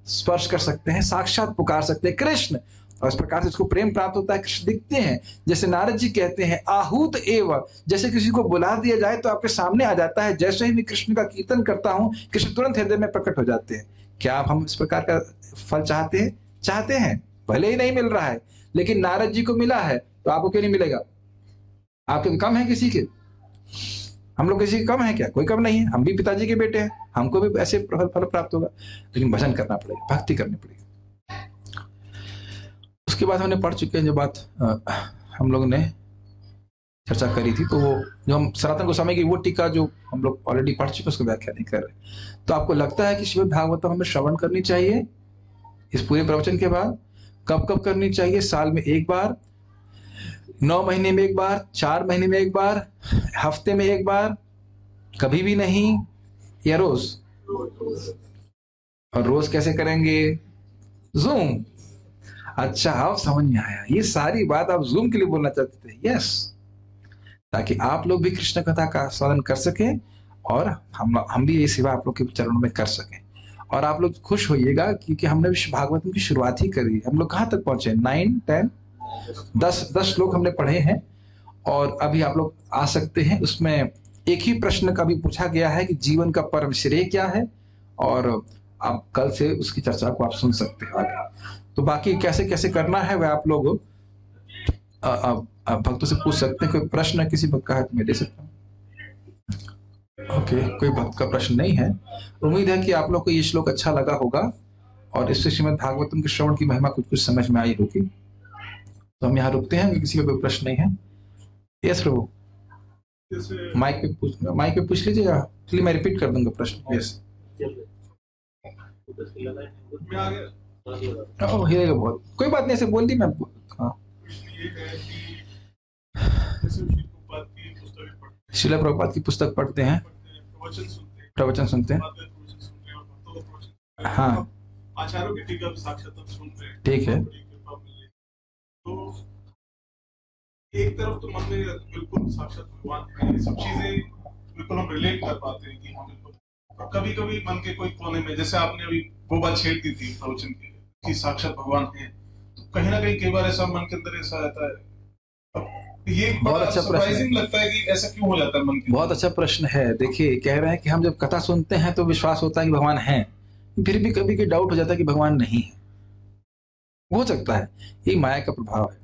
स्पर्श कर सकते हैं, साक्षात पुकार सकते हैं कृष्ण, और इस प्रकार से उसको प्रेम प्राप्त होता है। कृष्ण दिखते हैं, जैसे नारद जी कहते हैं आहूत एव, जैसे किसी को बुला दिया जाए तो आपके सामने आ जाता है। जैसे ही मैं कृष्ण का कीर्तन करता हूं, कृष्ण तुरंत हृदय में प्रकट हो जाते हैं। क्या आप हम इस प्रकार का फल चाहते हैं? चाहते हैं, भले ही नहीं मिल रहा है, लेकिन नारद जी को मिला है, तो आपको क्यों नहीं मिलेगा? आपके कम है किसी के? हम लोग किसी के कम है क्या? कोई कम नहीं है, हम भी पिताजी के बेटे हैं, हमको भी ऐसे फल प्राप्त होगा। लेकिन भजन करना पड़ेगा, भक्ति करनी पड़ेगी। उसके बाद हमने पढ़ चुके हैं जो बात हम लोग ने चर्चा करी थी, तो वो जो हम सनातन गोस्वामी की वो टीका जो हम लोग ऑलरेडी पढ़ चुके, उसको व्याख्या नहीं कर रहे। तो आपको लगता है कि श्रीमद् भागवतम हमें श्रवण करनी चाहिए इस पूरे प्रवचन के बाद? कब कब करनी चाहिए? साल में एक बार, 9 महीने में एक बार, 4 महीने में एक बार, हफ्ते में एक बार, कभी भी नहीं, या रोज? और रोज कैसे करेंगे? जूम। अच्छा, आप समझ में आया, ये सारी बात आप जूम के लिए बोलना चाहते थे? यस, ताकि आप लोग भी कृष्ण कथा का आस्वादन कर सके और हम भी ये सेवा आप लोग के चरणों में कर सकें। और आप लोग खुश होइएगा क्योंकि हमने भागवतम की शुरुआत ही करी। हम लोग कहाँ तक पहुंचे? 9, 10, 10 श्लोक हमने पढ़े हैं, और अभी आप लोग आ सकते हैं। उसमें एक ही प्रश्न का भी पूछा गया है कि जीवन का परम श्रेय क्या है, और आप कल से उसकी चर्चा को आप सुन सकते हैं आगे। तो बाकी कैसे कैसे करना है वह आप लोग भक्तों से पूछ सकते हैं। कोई प्रश्न किसी भक्त का है तो मैं दे सकता हूँ? ओके, कोई भक्त का प्रश्न नहीं है। उम्मीद है कि आप लोग को ये श्लोक अच्छा लगा होगा और इससे श्रीमद् भागवतम के श्रवण की महिमा कुछ समझ में आई होगी। तो हम यहाँ रुकते हैं, किसी का कोई प्रश्न नहीं है। यस प्रभु, माइक पे पूछ लीजिएगा, इसलिए मैं रिपीट कर दूंगा प्रश्न। यस, हिलेगा बहुत, कोई बात नहीं, ऐसे बोल दी मैं। हाँ, श्रील प्रभुपाद की पुस्तक पढ़ते हैं, प्रवचन सुनते हैं। हाँ, आचार्यों की टीका साक्षात सुनते हैं, ठीक है। तो एक तरफ तो मन में बिल्कुल साक्षात भगवान है, ये सब चीजें बिल्कुल हम रिलेट कर पाते हैं कि हम बिल्कुल। कभी कभी मन के कोई कोने में, जैसे आपने अभी वो बात छेड़ दी थी प्रवचन के कि साक्षात भगवान है, तो कहीं ना कहीं कई बार ऐसा मन के अंदर ऐसा रहता है। अब ये बहुत अच्छा सरप्राइजिंग लगता है कि ऐसा क्यों हो जाता है मन के। बहुत अच्छा प्रश्न है। देखिए, कह रहे हैं कि हम जब कथा सुनते हैं तो विश्वास होता है कि भगवान है, फिर भी कभी कभी डाउट हो जाता है कि भगवान नहीं है। हो सकता है ये माया का प्रभाव है।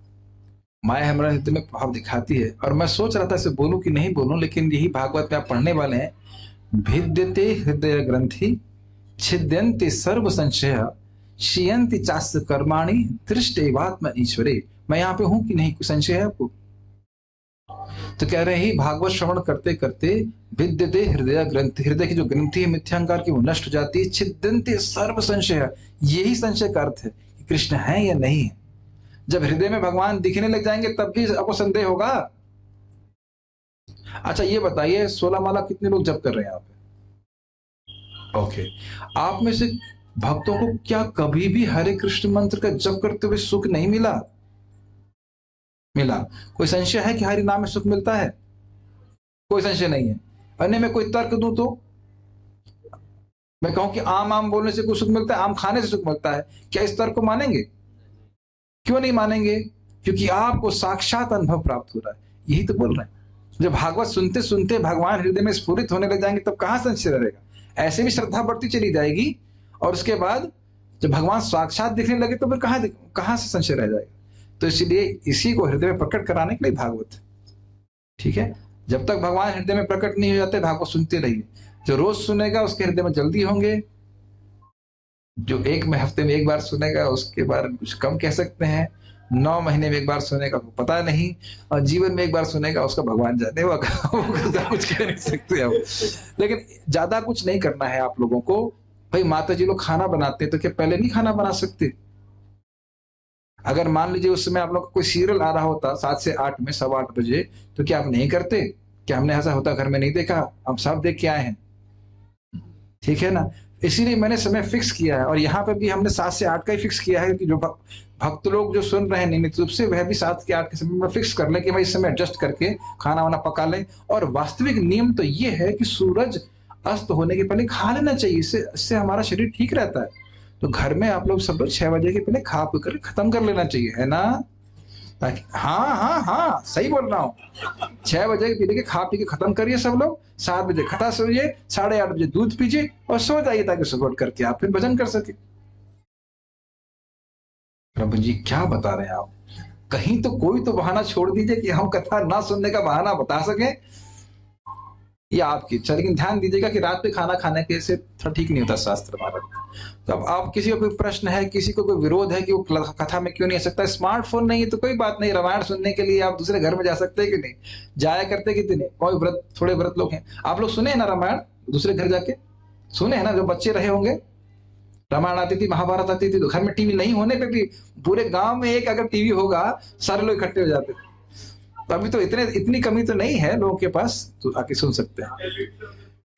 माया हमारे हृदय में प्रभाव दिखाती है। और मैं सोच रहा था इसे बोलूं कि नहीं बोलूं, लेकिन यही भागवत में आप पढ़ने वाले हैं। भिद्यते हृदय ग्रंथि छिद्यन्ते सर्व संशय शियंति चास्य कर्माणि दृष्टेवात्म ईश्वरे। मैं यहाँ पे हूं कि नहीं, कोई संशय है आपको? तो कह रहे हैं भागवत श्रवण करते करते विद्यते हृदय ग्रंथि, हृदय की जो ग्रंथि है मिथ्यांकार की वो नष्ट हो जाती है। छिद्यन्ते सर्व संशय, यही संशय का अर्थ है कि कृष्ण है या नहीं है। जब हृदय में भगवान दिखने लग जाएंगे तब भी आपको संदेह होगा। अच्छा ये बताइए 16 माला कितने लोग जप कर रहे हैं यहाँ पे? ओके, आप में से भक्तों को क्या कभी भी हरे कृष्ण मंत्र का जप करते हुए सुख नहीं मिला? मिला। कोई संशय है कि हरि नाम में सुख मिलता है? कोई संशय नहीं है। अन्य में कोई तर्क दूं तो मैं कहूं कि आम आम बोलने से कुछ सुख मिलता है, आम खाने से सुख मिलता है, क्या इस तर्क को मानेंगे? क्यों नहीं मानेंगे? क्योंकि आपको साक्षात अनुभव प्राप्त हो रहा है, यही तो बोल रहे हैं। जब भागवत सुनते सुनते भगवान हृदय में स्फुरित होने लग जाएंगे तब कहां संशय रहेगा? ऐसे भी श्रद्धा बढ़ती चली जाएगी और उसके बाद जब भगवान साक्षात दिखने लगे तो फिर कहां से संशय रह जाएगा? तो इसलिए इसी को हृदय में प्रकट कराने के लिए भागवत है। ठीक है, जब तक भगवान हृदय में प्रकट नहीं हो जाते भागवत सुनते रहिए। जो रोज सुनेगा उसके हृदय में जल्दी होंगे, जो एक हफ्ते में एक बार सुनेगा उसके बारे में कुछ कम कह सकते हैं, 9 महीने में एक बार सुनेगा तो पता नहीं, और जीवन में एक बार सुनेगा उसका भगवान जाने, वो कुछ कह नहीं सकते हम। लेकिन ज्यादा कुछ नहीं करना है आप लोगों को। भाई माता जी लोग खाना बनाते हैं तो क्या पहले नहीं खाना बना सकते? अगर मान लीजिए उस समय आप लोग का कोई सीरियल आ रहा होता 7 से 8 में, 8:15 बजे, तो क्या आप नहीं करते? क्या हमने ऐसा होता घर में नहीं देखा? हम सब देख के आए हैं, ठीक है ना। इसीलिए मैंने समय फिक्स किया है और यहाँ पे भी हमने 7 से 8 का ही फिक्स किया है कि जो भक्त लोग जो सुन रहे हैं नियमित रूप से वह भी 7 से 8 के समय में फिक्स कर लें कि भाई इस समय एडजस्ट करके खाना वाना पका लें। और वास्तविक नियम तो ये है कि सूरज अस्त होने के पहले खा लेना चाहिए, इससे हमारा शरीर ठीक रहता है। तो घर में आप लोग सब लोग 6 बजे के पहले खा पी कर खत्म कर लेना चाहिए, है ना? ताकि हाँ सही बोल रहा हूँ। 6 बजे पी के खा पी के खत्म करिए सब लोग, 7 बजे खटा सोइए, 8:30 बजे दूध पीजिए और सो जाइए ताकि सुबह उठ करके आप फिर भजन कर सके। प्रभु जी क्या बता रहे हैं आप? कहीं तो कोई तो बहाना छोड़ दीजिए कि हम कथा ना सुनने का बहाना बता सके। ये आपकी इच्छा, लेकिन ध्यान दीजिएगा कि रात पे खाना खाने के से थोड़ा ठीक नहीं होता शास्त्र हमारा। तो अब आप किसी को कोई प्रश्न है, किसी को कोई विरोध है कि वो कथा में क्यों नहीं आ सकता? स्मार्टफोन नहीं है तो कोई बात नहीं, रामायण सुनने के लिए आप दूसरे घर में जा सकते हैं कि नहीं? जाया करते कितने? कोई व्रत, थोड़े व्रत लोग हैं। आप लोग सुने हैं ना रामायण दूसरे घर जाके? सुने हैं ना? जो बच्चे रहे होंगे, रामायण आती थी, महाभारत आती थी, तो घर में टीवी नहीं होने पे भी पूरे गांव में एक अगर टीवी होगा सारे लोग इकट्ठे हो जाते थे। तो अभी तो इतनी कमी तो नहीं है लोगों के पास, तो आके सुन सकते हैं।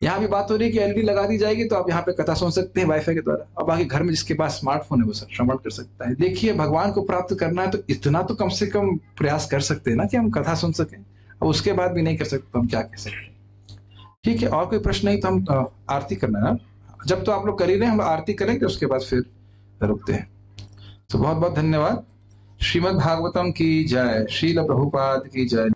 यहाँ भी बात हो रही है कि एलईडी लगा दी जाएगी तो आप यहाँ पे कथा सुन सकते हैं वाईफाई के द्वारा। अब बाकी घर में जिसके पास स्मार्टफोन है वो श्रवण कर सकता है। देखिए भगवान को प्राप्त करना है तो इतना तो कम से कम प्रयास कर सकते हैं ना कि हम कथा सुन सकें। अब उसके बाद भी नहीं कर सकते तो हम क्या कह सकते हैं? ठीक है, और कोई प्रश्न नहीं तो हम आरती करना है। जब तो आप लोग कर ही रहे हैं, हम आरती करेंगे उसके बाद फिर रुकते हैं। तो बहुत बहुत धन्यवाद। श्रीमद् भागवतम की जय, श्रील प्रभुपाद की जय।